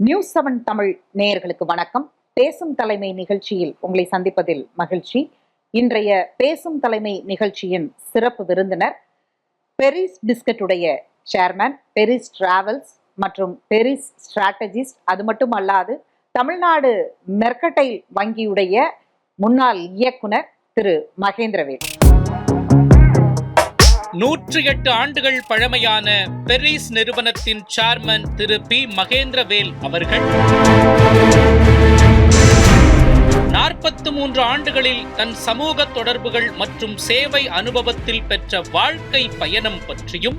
News 7 Tamil நேயர்களுக்கு வணக்கம். பேசும் தலைமை நிகழ்ச்சியில் உங்களை சந்திப்பதில் மகிழ்ச்சி. இன்றைய பேசும் தலைமை நிகழ்ச்சியின் சிறப்பு விருந்தினர் பெரிஸ் பிஸ்கட்டுடைய சேர்மன், பெரிஸ் டிராவல்ஸ் மற்றும் பெரிஸ் ஸ்ட்ராட்டஜிஸ்ட். அது மட்டும் அல்லாது தமிழ்நாடு மெர்கடைல் வங்கியுடைய முன்னாள் இயக்குனர் திரு மகேந்திரவேல். 108 ஆண்டுகள் பழமையான பெரிஸ் நிறுவனத்தின் சேர்மன் திரு பி மகேந்திரவேல் அவர்கள் 43 ஆண்டுகளில் தன் சமூக தொடர்புகள் மற்றும் சேவை அனுபவத்தில் பெற்ற வாழ்க்கை பயணம் பற்றியும்,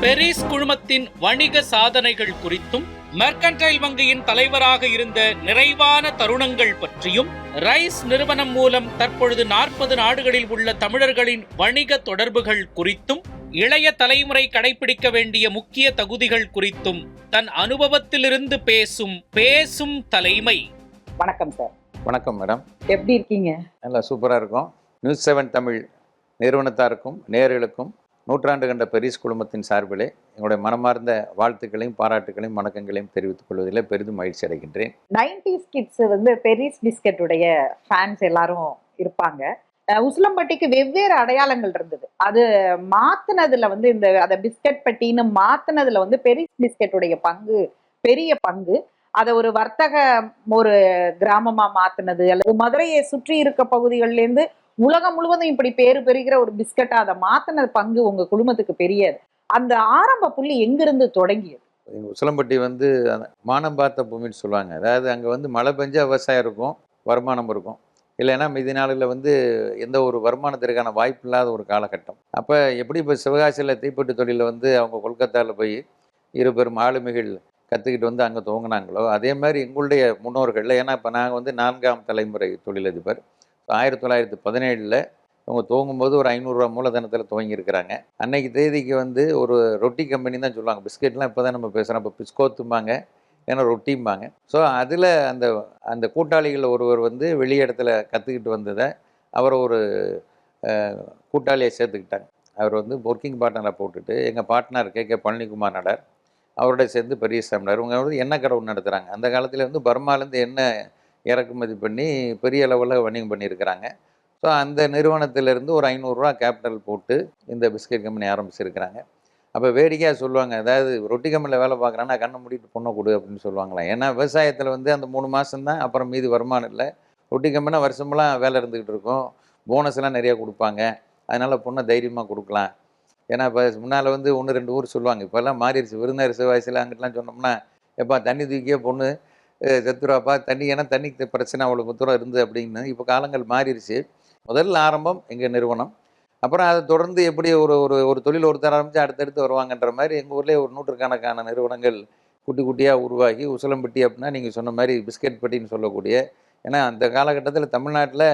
பெரிஸ் குழுமத்தின் வணிக சாதனைகள் குறித்தும், மெர்கன்டைல் வங்கியின் தலைவராக இருந்த நிறைவான தருணங்கள் பற்றியும், ரைஸ் நிறுவனம் மூலம் தற்பொழுது 40 நாடுகளில் உள்ள தமிழர்களின் வணிக தொடர்புகள் குறித்தும், இளைய தலைமுறை கடைபிடிக்க வேண்டிய முக்கிய தகுதிகள் குறித்தும் தன் அனுபவத்திலிருந்து பேசும் தலைமை. வணக்கம் சார். வணக்கம் மேடம். எப்படி இருக்கீங்க? நல்லா சூப்பராக இருக்கும். நியூஸ் 7 தமிழ் நிறுவனத்தாருக்கும் நேயர்களுக்கும் நூற்றாண்டு கண்ட பெரிஸ் குழுமத்தின் சார்பிலே எங்களுடைய மனமார்ந்த வாழ்த்துக்களையும் பாராட்டுகளையும் வணக்கங்களையும் தெரிவித்துக் கொள்வதில் பெரிதும் மகிழ்ச்சி அடைகின்றேன். 90s கிட்ஸ் பெரிஸ் பிஸ்கட்டுடைய ஃபேன்ஸ் எல்லாரும் இருப்பாங்க. உசிலம்பட்டிக்கு வெவ்வேறு அடையாளங்கள் இருந்தது. அது மாத்தினதுல அதை பிஸ்கட் பட்டின்னு மாத்தினதுல பெரிஸ் பிஸ்கட்டுடைய பங்கு பெரிய பங்கு. அதை ஒரு வர்த்தக ஒரு கிராமமா மாத்தினது, அல்லது மதுரையை சுற்றி இருக்க பகுதிகளிலேருந்து உலகம் முழுவதும் இப்படி பேரு பெறுகிற ஒரு பிஸ்கட்டா அதை மாத்தின பங்கு உங்க குடும்பத்துக்கு பெரியது. அந்த ஆரம்ப புள்ளி எங்கிருந்து தொடங்கியது? உசிலம்பட்டி மானம் பார்த்த பூமின்னு சொல்லுவாங்க. அதாவது அங்கே மழை பெஞ்சா விவசாயம் இருக்கும், வருமானம் இருக்கும். இல்லைன்னா மீதி நாளில் எந்த ஒரு வருமானத்திற்கான வாய்ப்பு இல்லாத ஒரு காலகட்டம். அப்போ எப்படி இப்போ சிவகாசியில் தீப்பெட்டி தொழிலில் அவங்க கொல்கத்தாவில் போய் இருபெரும் ஆளுமைகள் கற்றுக்கிட்டு அங்கே துவங்கினாங்களோ, அதே மாதிரி எங்களுடைய முன்னோர்கள், ஏன்னா இப்போ நாங்கள் 4ஆம் தலைமுறை தொழிலதிபர். 1917 அவங்க துவங்கும்போது ஒரு 500 ரூபா மூலதனத்தில் துவங்கியிருக்கிறாங்க. அன்னைக்கு தேதிக்கு ஒரு ரொட்டி கம்பெனி தான் சொல்லுவாங்க. பிஸ்கெட்லாம் இப்போ தான் நம்ம பேசுகிறோம். இப்போ பிஸ்கோத்தும்பாங்க, ஏன்னா ரொட்டிம்பாங்க. ஸோ அதில் அந்த கூட்டாளிகள் ஒருவர் வெளி இடத்துல கற்றுக்கிட்டு வந்ததை அவரை ஒரு கூட்டாளியை சேர்த்துக்கிட்டாங்க. அவர் ஒர்க்கிங் பார்ட்னரை போட்டுட்டு எங்கள் பார்ட்னர் கே பழனிக்குமார் நடார் அவரோட சேர்ந்து பெரிய சாமினார். இவங்க எண்ணெய் கடவுள் நடத்துகிறாங்க. அந்த காலத்தில் பர்மாலேருந்து எண்ணெய் இறக்குமதி பண்ணி பெரிய அளவில் வணிகம் பண்ணியிருக்கிறாங்க. ஸோ அந்த நிறுவனத்திலேருந்து ஒரு 500 ரூபா கேபிட்டல் போட்டு இந்த பிஸ்கெட் கம்பெனி ஆரம்பிச்சிருக்கிறாங்க. அப்போ வேடிக்கையாக சொல்லுவாங்க, அதாவது ரொட்டி கம்பெனியில் வேலை பார்க்குறான்னா கண்ணை மூடிட்டு பொண்ணை கொடு அப்படின்னு சொல்லுவாங்களாம். ஏன்னா விவசாயத்தில் அந்த 3 மாதம் தான், அப்புறம் மீதி வருமானம் இல்லை. ரொட்டி கம்பெனினா வருஷமெல்லாம் வேலை இருந்துக்கிட்டு இருக்கும், போனஸ்லாம் நிறையா கொடுப்பாங்க. அதனால் பொண்ணை தைரியமாக கொடுக்கலாம். ஏன்னா இப்போ முன்னால் 1-2 ஊர் சொல்லுவாங்க. இப்போல்லாம் மாறிடுச்சு. விருந்தார் சிவாசியில் அங்கிட்டலாம் சொன்னோம்னா, எப்பா தண்ணி தூக்கியே பொண்ணு செத்துருவாப்பா, தண்ணி, ஏன்னா தண்ணிக்கு பிரச்சனை அவ்வளோ தூரம் இருந்து அப்படின்னு. இப்போ காலங்கள் மாறிடுச்சு. முதல் ஆரம்பம் எங்கள் நிறுவனம். அப்புறம் அதை தொடர்ந்து எப்படி ஒரு ஒரு தொழில் ஒருத்தர் ஆரம்பித்து அடுத்தடுத்து வருவாங்கன்ற மாதிரி எங்கள் ஊர்லேயே ஒரு 100கணக்கான நிறுவனங்கள் குட்டி குட்டியாக உருவாகி, உசிலம்பட்டி அப்படின்னா நீங்கள் சொன்ன மாதிரி பிஸ்கெட் பட்டின்னு சொல்லக்கூடிய, ஏன்னா அந்த காலகட்டத்தில் தமிழ்நாட்டில்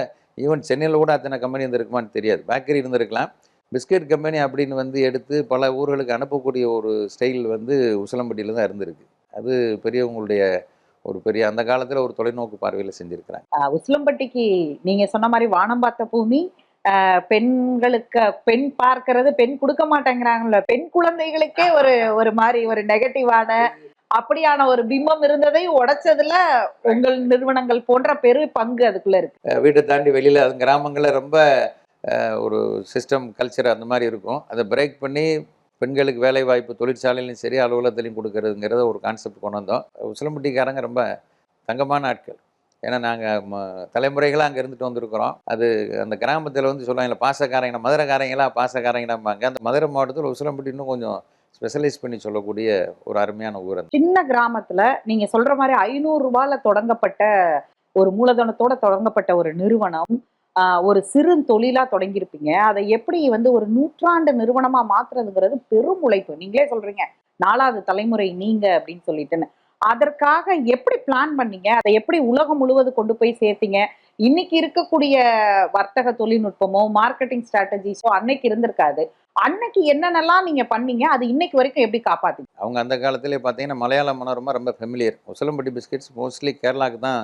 ஈவன் சென்னையில் கூட அத்தனை கம்பெனி இருந்திருக்குமான்னு தெரியாது. பேக்கரி இருந்திருக்கலாம். பிஸ்கெட் கம்பெனி அப்படின்னு எடுத்து பல ஊர்களுக்கு அனுப்பக்கூடிய ஒரு ஸ்டைல் உசிலம்பட்டியில் தான் இருந்திருக்கு. அது பெரியவங்களுடைய ஒரு பெரிய அந்த காலத்தில் ஒரு தொலைநோக்கு பார்வையில் செஞ்சுருக்கிறாங்க. உசிலம்பட்டிக்கு நீங்க சொன்ன மாதிரி வானம் பார்த்த பூமி. பெண்களுக்கு பெண் பார்க்கறது, பெண் கொடுக்க மாட்டேங்கிறாங்கல்ல, பெண் குழந்தைகளுக்கே ஒரு மாதிரி ஒரு நெகட்டிவான அப்படியான ஒரு பிம்பம் இருந்ததை உடைச்சதுல உங்கள் நிறுவனங்கள் போன்ற பெரு பங்கு அதுக்குள்ள இருக்கு. வீட்டை தாண்டி வெளியில கிராமங்களில் ரொம்ப ஒரு சிஸ்டம் கல்ச்சர் அந்த மாதிரி இருக்கும். அதை பிரேக் பண்ணி பெண்களுக்கு வேலை வாய்ப்பு தொழிற்சாலையிலையும் சரி அலுவலகத்திலையும் கொடுக்கறதுங்கிறத ஒரு கான்செப்ட் கொண்டு வந்தோம். உசிலம்பட்டிக்காரங்க ரொம்ப தங்கமான ஆட்கள். ஏன்னா நாங்கள் தலைமுறைகளாக அங்கே இருந்துட்டு வந்திருக்கிறோம். அது அந்த கிராமத்தில் சொல்லுவாங்க பாசக்காரங்க, மதுரைக்காரங்களாம் பாசக்காரங்கடாம்பாங்க. அந்த மதுரை மாவட்டத்தில் உசிலம்பட்டி இன்னும் கொஞ்சம் ஸ்பெஷலைஸ் பண்ணி சொல்லக்கூடிய ஒரு அருமையான ஊர். சின்ன கிராமத்துல நீங்க சொல்ற மாதிரி 500 ரூபாயில தொடங்கப்பட்ட ஒரு மூலதனத்தோட தொடங்கப்பட்ட ஒரு நிறுவனம், ஒரு சிறு தொழிலா தொடங்கியிருப்பீங்க. அதை எப்படி ஒரு 100ஆண்டு நிறுவனமா மாத்துறதுங்கிறது பெரும் உழைப்பு. நீங்களே சொல்றீங்க 4வது தலைமுறை நீங்க அப்படின்னு சொல்லிட்டுன்னு. அதற்காக எப்படி பிளான் பண்ணீங்க? அதை எப்படி உலகம் முழுவதும் கொண்டு போய் சேர்த்தீங்க? இன்னைக்கு இருக்கக்கூடிய வர்த்தக தொழில்நுட்பமோ மார்க்கெட்டிங் ஸ்ட்ராட்டஜிஸோ அன்னைக்கு இருந்திருக்காது. அன்னைக்கு என்னென்னலாம் நீங்க பண்ணீங்க? அது இன்னைக்கு வரைக்கும் எப்படி காப்பாத்தீங்க? அவங்க அந்த காலத்திலே பார்த்தீங்கன்னா மலையாள மனோரமா ரொம்ப ஃபெமிலியர். உசிலம்பட்டி பிஸ்கெட்ஸ் மோஸ்ட்லி கேரளாவுக்கு தான்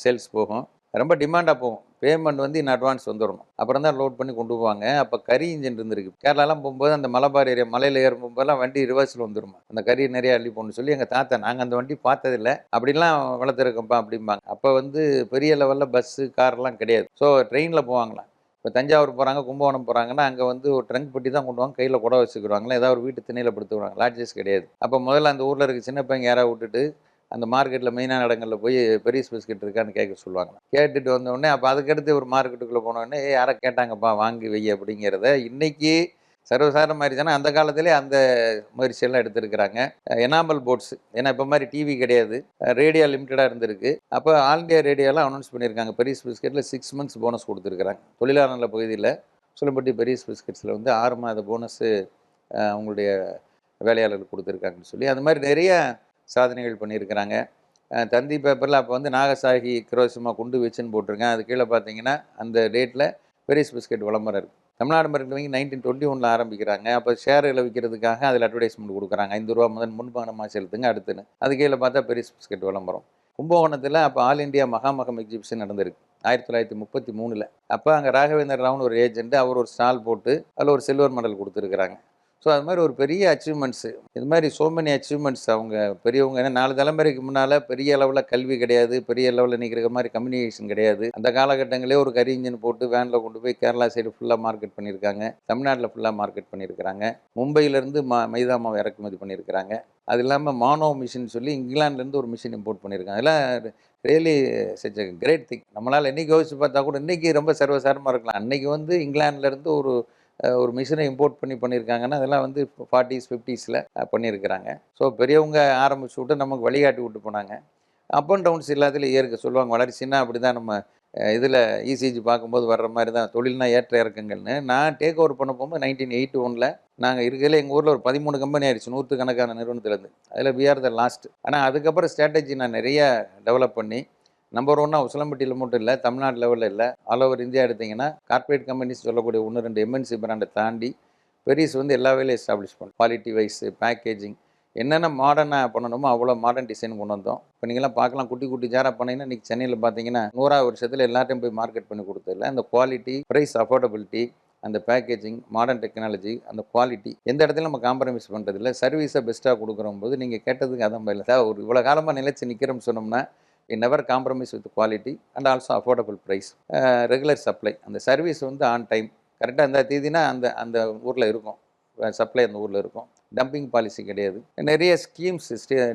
சேல்ஸ் போகும். ரொம்ப டிமாண்டாக போகும். பேமெண்ட் வந்து இன் அட்வான்ஸ் வந்துடணும். அப்புறம் தான் லோட் பண்ணி கொண்டு போவாங்க. அப்போ கரி இன்ஜின் இருந்திருக்கு. கேரளாலாம் போகும்போது அந்த மலபார் ஏரியா மலையில் ஏறும்போதெல்லாம் வண்டி ரிவர்ஸில் வந்துருமா. அந்த கறி நிறைய அள்ளி போகணும்னு சொல்லி எங்கள் தாத்தா, நாங்கள் அந்த வண்டி பார்த்ததில்ல, அப்படிலாம் வளர்த்துருக்கப்பா அப்படிம்பாங்க. அப்போ வந்து பெரிய லெவலில் பஸ்ஸு கார்லாம் கிடையாது. ஸோ ட்ரெயினில் போவாங்களாம். இப்போ தஞ்சாவூர் போகிறாங்க, கும்பகோணம் போகிறாங்கன்னா அங்கே வந்து ஒரு ட்ரங்க் பெட்டி தான் கொண்டு வாங்க, கையில் குடம் வச்சுக்கிடுவாங்களா, ஏதாவது ஒரு வீட்டு திணையில் படுத்துக்குவாங்க, லாட்ஜஸ் கிடையாது. அப்போ முதல்ல அந்த ஊரில் இருக்க சின்ன பையன் யாராவது விட்டுட்டு அந்த மார்க்கெட்டில் மெயினான இடங்களில் போய் பெரிஸ் பிஸ்கெட் இருக்கான்னு கேட்க சொல்லுவாங்க. கேட்டுட்டு வந்தோடனே அப்போ அதுக்கடுத்து ஒரு மார்க்கெட்டுக்குள்ளே போனோடனே யாரை கேட்டாங்கப்பா வாங்கி வை அப்படிங்கிறத இன்னைக்கு சர்வசாதாரண மாதிரி தானே, அந்த காலத்திலே அந்த முயற்சியெல்லாம் எடுத்திருக்கிறாங்க. எனாமல் போர்ட்ஸ், ஏன்னா இப்போ மாதிரி டிவி கிடையாது, ரேடியோ லிமிட்டடாக இருந்திருக்கு. அப்போ ஆல் இண்டியா ரேடியோலாம் அனௌன்ஸ் பண்ணியிருக்காங்க, பெரிஸ் பிஸ்கெட்டில் 6 months போனஸ் கொடுத்துருக்குறாங்க. தொழிலாளர் நல பகுதியில் சுலம்பட்டி பெரிஸ் பிஸ்கெட்ஸில் வந்து 6 மாத போனஸு அவங்களுடைய வேலையாளர்களுக்கு கொடுத்துருக்காங்கன்னு சொல்லி அது மாதிரி நிறைய சாதனைகள் பண்ணியிருக்கிறாங்க. தந்தி பேப்பரில் அப்போ வந்து நாகசாகி கிரோசிமா குண்டு வச்சுன்னு போட்டிருக்கேன். அது கீழே பார்த்தீங்கன்னா அந்த டேட்டில் பெரிஸ் பிஸ்கெட் விளம்பரம் இருக்குது. தமிழ்நாடு மருத்துவங்க 1921 ஆரம்பிக்கிறாங்க. அப்போ ஷேர்களை விற்கிறதுக்காக அதில் அட்வர்டைஸ்மெண்ட் கொடுக்குறாங்க. 5 ரூபா முதல் முன்பணமாக செலுத்துங்க அடுத்துன்னு. அது கீழே பார்த்தா பெரிஸ் பிஸ்கெட் விளம்பரம். கும்பகோணத்தில் அப்போ ஆல் இண்டியா மகாமகம் எக்ஸிபிஷன் நடந்திருக்கு 1933. அப்போ அங்கே ராகவேந்தர் ராவ்னு ஒரு ஏஜென்ட், அவர் ஒரு ஸ்டால் போட்டு அதில் ஒரு சில்வர் மெடல் கொடுத்துருக்குறாங்க. ஸோ அது மாதிரி ஒரு பெரிய அச்சீவ்மெண்ட்ஸு, இது மாதிரி ஸோ மெனி அச்சீவ்மெண்ட்ஸ். அவங்க பெரியவங்க, ஏன்னா 4 தலைமுறைக்கு முன்னால் பெரிய அளவில் கல்வி கிடையாது, பெரிய லெவலில் நிற்கிற மாதிரி கம்யூனிகேஷன் கிடையாது. அந்த காலகட்டங்களே ஒரு கரி இன்ஜின் போட்டு வேனில் கொண்டு போய் கேரளா சைடு ஃபுல்லாக மார்க்கெட் பண்ணியிருக்காங்க, தமிழ்நாட்டில் ஃபுல்லாக மார்க்கெட் பண்ணியிருக்கிறாங்க, மும்பையிலேருந்து மைதா மாவு இறக்குமதி பண்ணியிருக்கிறாங்க. அது இல்லாமல் மானோ மிஷின் சொல்லி இங்கிலாந்துலேருந்து ஒரு மிஷின் இம்போர்ட் பண்ணியிருக்காங்க. அதெல்லாம் really such a great thing. நம்மளால் இன்றைக்கி யோசிச்சு பார்த்தா கூட இன்றைக்கி ரொம்ப சர்வசாரமாக இருக்கலாம். அன்றைக்கி வந்து இங்கிலாந்துலேருந்து ஒரு மிஷினை இம்போர்ட் பண்ணியிருக்காங்கன்னா அதெல்லாம் வந்து 40s 50s பண்ணியிருக்கிறாங்க. ஸோ பெரியவங்க ஆரம்பிச்சு விட்டு நமக்கு வழிகாட்டி விட்டு போனாங்க. அப் அண்ட் டவுன்ஸ் எல்லாத்துலேயும் ஏற்க சொல்லுவாங்க. வளர்ச்சின்னா அப்படி தான் நம்ம இதில் இசிஜி பார்க்கும்போது வர்ற மாதிரி தான், தொழில்னா ஏற்ற இறக்கங்கள்னு. நான் டேக் ஓவர் பண்ண போகும்போது 1981 நாங்கள் இருக்கிறதுல எங்கள் ஊரில் ஒரு 13 கம்பெனி ஆயிடுச்சு, 100கணக்கான நிறுவனத்துலேருந்து. அதில் வி ஆர் த லாஸ்ட். ஆனால் அதுக்கப்புறம் ஸ்ட்ராட்டஜி நான் நிறைய டெவலப் பண்ணி நம்பர் 1 உசிலம்பட்டியில் மட்டும் இல்லை, தமிழ்நாடு லெவலில் இல்லை, ஆல் ஓவர் இந்தியா எடுத்திங்கன்னா கார்ப்பரேட் கம்பெனிஸ் சொல்லக்கூடிய 1-2 எம்என்சி பிராண்டை தாண்டி பெரிஸ் வந்து எல்லா வேலையும் எஸ்டாப்ளிஷ் பண்ணோம். குவாலிட்டி வைஸ், பேக்கேஜிங், என்னென்ன மாடர்னாக பண்ணணுமோ அவ்வளோ மாடர்ன் டிசைன் கொண்டு வந்தோம். இப்போ நீங்களாம் பார்க்கலாம், குட்டி குட்டி ஜாராக பண்ணிங்கன்னா இன்றைக்கி சென்னையில் பார்த்தீங்கன்னா 100வது வருஷத்தில் எல்லாத்தையும் போய் மார்க்கெட் பண்ணி கொடுத்ததில்ல. அந்த குவாலிட்டி, ப்ரைஸ், அஃபோர்டபிலிட்டி, அந்த பேக்கேஜிங், மாடர்ன் டெக்னாலஜி, அந்த குவாலிட்டி எந்த இடத்துல நம்ம காம்ப்ரமைஸ் பண்ணுறதில்ல. சர்வீஸை பெஸ்ட்டாக கொடுக்குற போது நீங்கள் கேட்டதுக்கு அதான் இல்லை சார், ஒரு இவ்வளோ காலமாக நிலைச்சு நிற்கிறோம்னு சொன்னோம்னா we never compromise with quality and also affordable price, regular supply. அந்த சர்வீஸ் வந்து ஆன் டைம் கரெக்டாக அந்த தேதினா அந்த அந்த ஊரில் இருக்கும், சப்ளை அந்த ஊரில் இருக்கும். டம்பிங் பாலிசி கிடையாது. நிறைய ஸ்கீம்ஸ்,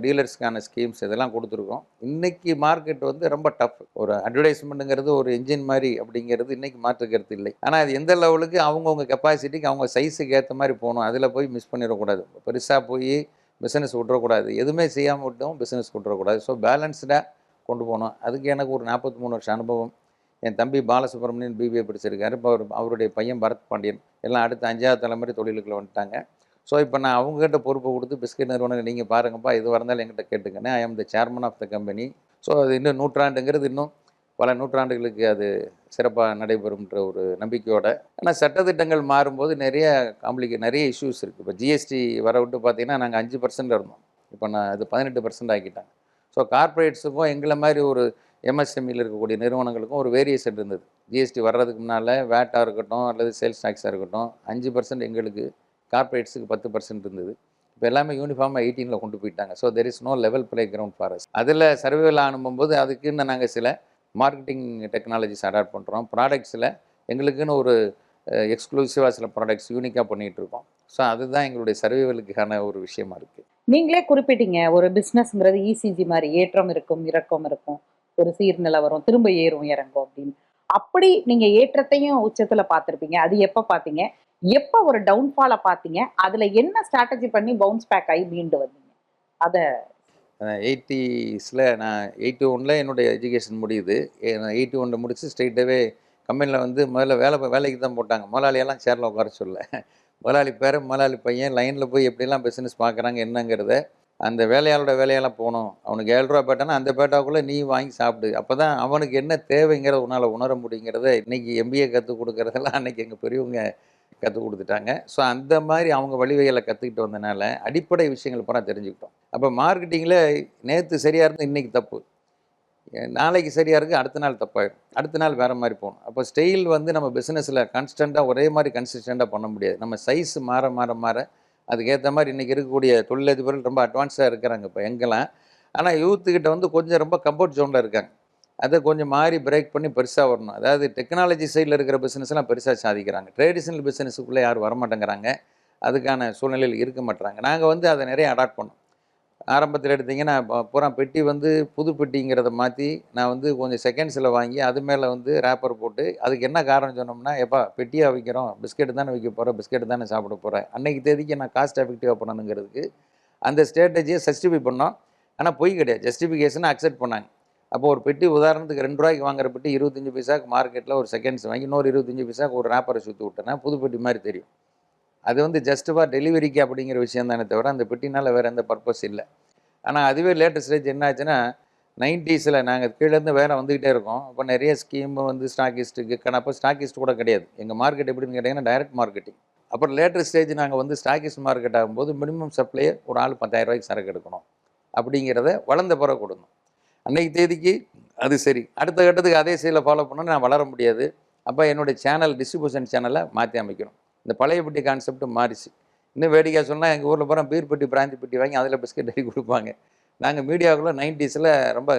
டீலர்ஸ்க்கான ஸ்கீம்ஸ் இதெல்லாம் கொடுத்துருக்கோம். இன்றைக்கி மார்க்கெட் வந்து ரொம்ப டஃப். ஒரு அட்வர்டைஸ்மெண்ட்டுங்கிறது ஒரு என்ஜின் மாதிரி அப்படிங்கிறது இன்றைக்கி மாற்றுக்கிறது இல்லை. ஆனால் அது எந்த லெவலுக்கு அவங்கவுங்க கெப்பாசிட்டிக்கு அவங்க சைஸுக்கு ஏற்ற மாதிரி போகணும். அதில் போய் மிஸ் பண்ணிடக்கூடாது. பெருசாக போய் பிஸ்னஸ் விட்றக்கூடாது, எதுவுமே செய்யாமல் விட்டும் பிஸ்னஸ் விட்றக்கூடாது. ஸோ பேலன்ஸ்டாக கொண்டு போனோம். அதுக்கு எனக்கு ஒரு 43 வருஷம் அனுபவம். என் தம்பி பாலசுப்ரமணியன் பிபிஏ படிச்சிருக்காரு. இப்போ அவருடைய பையன் பரத் பாண்டியன் எல்லாம் அடுத்த 5வது தலைமுறை தொழிலுக்குள்ள வந்துட்டாங்க. ஸோ இப்போ நான் அவங்ககிட்ட பொறுப்பை கொடுத்து பிஸ்கட் நிறுவனம் நீங்கள் பாருங்கப்பா, எது வரந்தாலும் என்கிட்ட கேட்டுக்கன்னு. I am the chairman of the company. So அது இன்னும் நூற்றாண்டுங்கிறது இன்னும் பல நூற்றாண்டுகளுக்கு அது சிறப்பாக நடைபெறும்ன்ற ஒரு நம்பிக்கையோட. ஆனால் சட்டத்திட்டங்கள் மாறும்போது நிறைய இஷ்யூஸ் இருக்குது. இப்போ ஜிஎஸ்டி வர விட்டு பார்த்தீங்கன்னா நாங்கள் 5% இருந்தோம், இப்போ நான் அது 18% ஆக்கிட்டாங்க. ஸோ கார்ப்பரேட்ஸுக்கும் எங்களை மாதிரி ஒரு எம்எஸ்எம்இயில் இருக்கக்கூடிய நிறுவனங்களுக்கும் ஒரு வேரியேஷன் இருந்தது. ஜிஎஸ்டி வர்றதுக்கு முன்னால் வேட்டாக இருக்கட்டும் அல்லது சேல்ஸ் டேக்ஸாக இருக்கட்டும் 5% எங்களுக்கு, கார்ப்பரேட்ஸுக்கு 10% இருந்தது. இப்போ எல்லாமே யூனிஃபார்மாக 18 கொண்டு போயிட்டாங்க. So there is no level play ground for us. அதில் சர்வேல அனுப்பும்போது அதுக்குன்னு நாங்கள் சில மார்க்கெட்டிங் டெக்னாலஜிஸ் அடாப்ட் பண்ணுறோம். ப்ராடக்ட்ஸில் எங்களுக்குன்னு ஒரு எக்ஸ்க்ளூசிவாக சில ப்ராடக்ட்ஸ் யூனிக்காக பண்ணிகிட்டு இருக்கோம். ஸோ அதுதான் எங்களுடைய சர்வேவலுக்கான ஒரு விஷயமா இருக்குது. நீங்களே குறிப்பிட்டீங்க, ஒரு பிஸ்னஸ்ங்கிறது இசிஜி மாதிரி ஏற்றம் இருக்கும், இறக்கம் இருக்கும், ஒரு சீர்நிலை வரும், திரும்ப ஏறும் இறங்கும் அப்படின்னு. அப்படி நீங்க ஏற்றத்தையும் உச்சத்துல பார்த்துருப்பீங்க. அது எப்போ பார்த்தீங்க? எப்போ ஒரு டவுன்ஃபாலை பார்த்தீங்க? அதில் என்ன ஸ்ட்ராட்டஜி பண்ணி பவுன்ஸ் பேக் ஆகி மீண்டு வந்தீங்க? அதை 80s நான் 81 என்னுடைய எஜுகேஷன் முடியுது. நான் 81 முடிச்சு ஸ்ட்ரெயிட்டாகவே கம்பெனியில் வந்து முதல்ல வேலைக்கு தான் போட்டாங்க. முதலாளியெல்லாம் சேரில் உட்கார சொல்ல, முதலாளி பேர், முதலாளி பையன் லைனில் போய் எப்படிலாம் பிஸ்னஸ் பார்க்குறாங்க என்னங்கிறத, அந்த வேலையெல்லாம் போகணும். அவனுக்கு 7 ரூபா பேட்டானா அந்த பேட்டாக்குள்ளே நீ வாங்கி சாப்பிடு. அப்போ தான் அவனுக்கு என்ன தேவைங்கிறத உன்னால் உணர முடியுங்கிறத இன்றைக்கி எம்பிஏ கற்றுக் கொடுக்குறதெல்லாம் அன்றைக்கி எங்கள் பெரியவங்க கற்றுக் கொடுத்துட்டாங்க. ஸோ அந்த மாதிரி அவங்க வழிவகைகளை கற்றுக்கிட்டு வந்தனால அடிப்படை விஷயங்கள் பூரா தெரிஞ்சுக்கிட்டோம். அப்போ மார்க்கெட்டிங்கில் நேற்று சரியாக இருந்து இன்றைக்கி தப்பு. நாளைக்கு சரியாக இருக்குது, அடுத்த நாள் தப்பாயிடும், அடுத்த நாள் வேறு மாதிரி போகணும். அப்போ ஸ்டைல் வந்து நம்ம பிஸ்னஸில் கான்ஸ்டண்ட்டாக ஒரே மாதிரி கன்சிஸ்டண்ட்டாக பண்ண முடியாது. நம்ம சைஸ் மாற மாற மாற அதுக்கேற்ற மாதிரி இன்றைக்கி இருக்கக்கூடிய தொழிலதிபர்கள் ரொம்ப அட்வான்ஸாக இருக்கிறாங்க இப்போ எங்கெல்லாம். ஆனால் யூத்துக்கிட்ட வந்து கொஞ்சம் ரொம்ப கம்ஃபர்ட் ஜோனில் இருக்காங்க. அதை கொஞ்சம் மாறி பிரேக் பண்ணி பெருசாக வரணும். அதாவது டெக்னாலஜி சைடில் இருக்கிற பிஸ்னஸ்லாம் பெருசாக சாதிக்கிறாங்க. ட்ரெடிஷ்னல் பிஸ்னஸுக்குள்ளே யாரும் வரமாட்டேங்கிறாங்க, அதுக்கான சூழ்நிலையில் இருக்க மாட்டுறாங்க. நாங்கள் வந்து அதை நிறைய அடாப்ட் பண்ணோம். ஆரம்பத்தில் எடுத்திங்கன்னா பூரா பெட்டி வந்து புது பெட்டிங்கிறத மாற்றி நான் வந்து கொஞ்சம் செகண்ட்ஸில் வாங்கி அது மேலே வந்து ரேப்பர் போட்டு, அதுக்கு என்ன காரணம் சொன்னோம்னா, எப்பா பெட்டியாக விற்கிறோம், பிஸ்கெட்டு தானே விற்க போகிறேன், பிஸ்கெட்டு தானே சாப்பிட போகிறேன், அன்றைக்கி தேதிக்கு நான் காஸ்ட் எஃபெக்டிவாக பண்ணணுங்கிறதுக்கு அந்த ஸ்ட்ராட்டஜியை ஜஸ்டிஃபை பண்ணோம். ஆனால் பொய் கிடையாது, ஜஸ்டிஃபிகேஷனை அக்செப்ட் பண்ணாங்க. அப்போ ஒரு பெட்டி உதாரணத்துக்கு 2 ரூபாய்க்கு வாங்குற பெட்டி 25 பைசாக்கு மார்க்கெட்டில் ஒரு செகண்ட்ஸ் வாங்கி இன்னொரு 25 பைசாக்கு ஒரு ரேப்பரை சுற்றி விட்டேன்னா புது பெட்டி மாதிரி தெரியும். அது வந்து ஜஸ்ட் ஃபார் டெலிவரிக்கு அப்படிங்கிற விஷயம் தானே தவிர அந்த பெட்டினால் வேறு எந்த பர்பஸ் இல்லை. ஆனால் அதுவே லேட்டஸ்ட் ஸ்டேஜ் என்ன ஆச்சுன்னா, 90s நாங்கள் கீழேருந்து வேலை வந்துக்கிட்டே இருக்கோம். அப்போ நிறைய ஸ்கீம் வந்து ஸ்டாக்கிஸ்ட்டுக்கு, அப்போ ஸ்டாக்கிஸ்ட் கூட கிடையாது. எங்கள் மார்க்கெட் எப்படின்னு கேட்டிங்கன்னா டைரக்ட் மார்க்கெட்டிங். அப்புறம் லேட்டஸ்ட் ஸ்டேஜ் நாங்கள் வந்து ஸ்டாக்கிஸ்ட் மார்க்கெட் ஆகும்போது மினிமம் சப்ளையை ஒரு ஆள் 10,000 ரூபாய்க்கு சரக்கு எடுக்கணும் அப்படிங்கிறத வளர்ந்த பிறகு கொடுக்கணும். அன்றைக்கு தேதிக்கு அது சரி. அடுத்த கட்டத்துக்கு அதே சைடில் ஃபாலோ பண்ணணும், நான் வளர முடியாது. அப்போ என்னுடைய சேனல் டிஸ்ட்ரிபியூஷன் சேனலை மாற்றி அமைக்கணும். இந்த பழைய பெட்டி கான்செப்ட் மாறிச்சு. இன்னும் வேடிக்கையாக சொன்னால் எங்கள் ஊரில் போகிற பீர் பெட்டி பிராந்தி பெட்டி வாங்கி அதில் பிஸ்கெட் அடி கொடுப்பாங்க. நாங்கள் மீடியாவுக்குள்ளே 90s ரொம்ப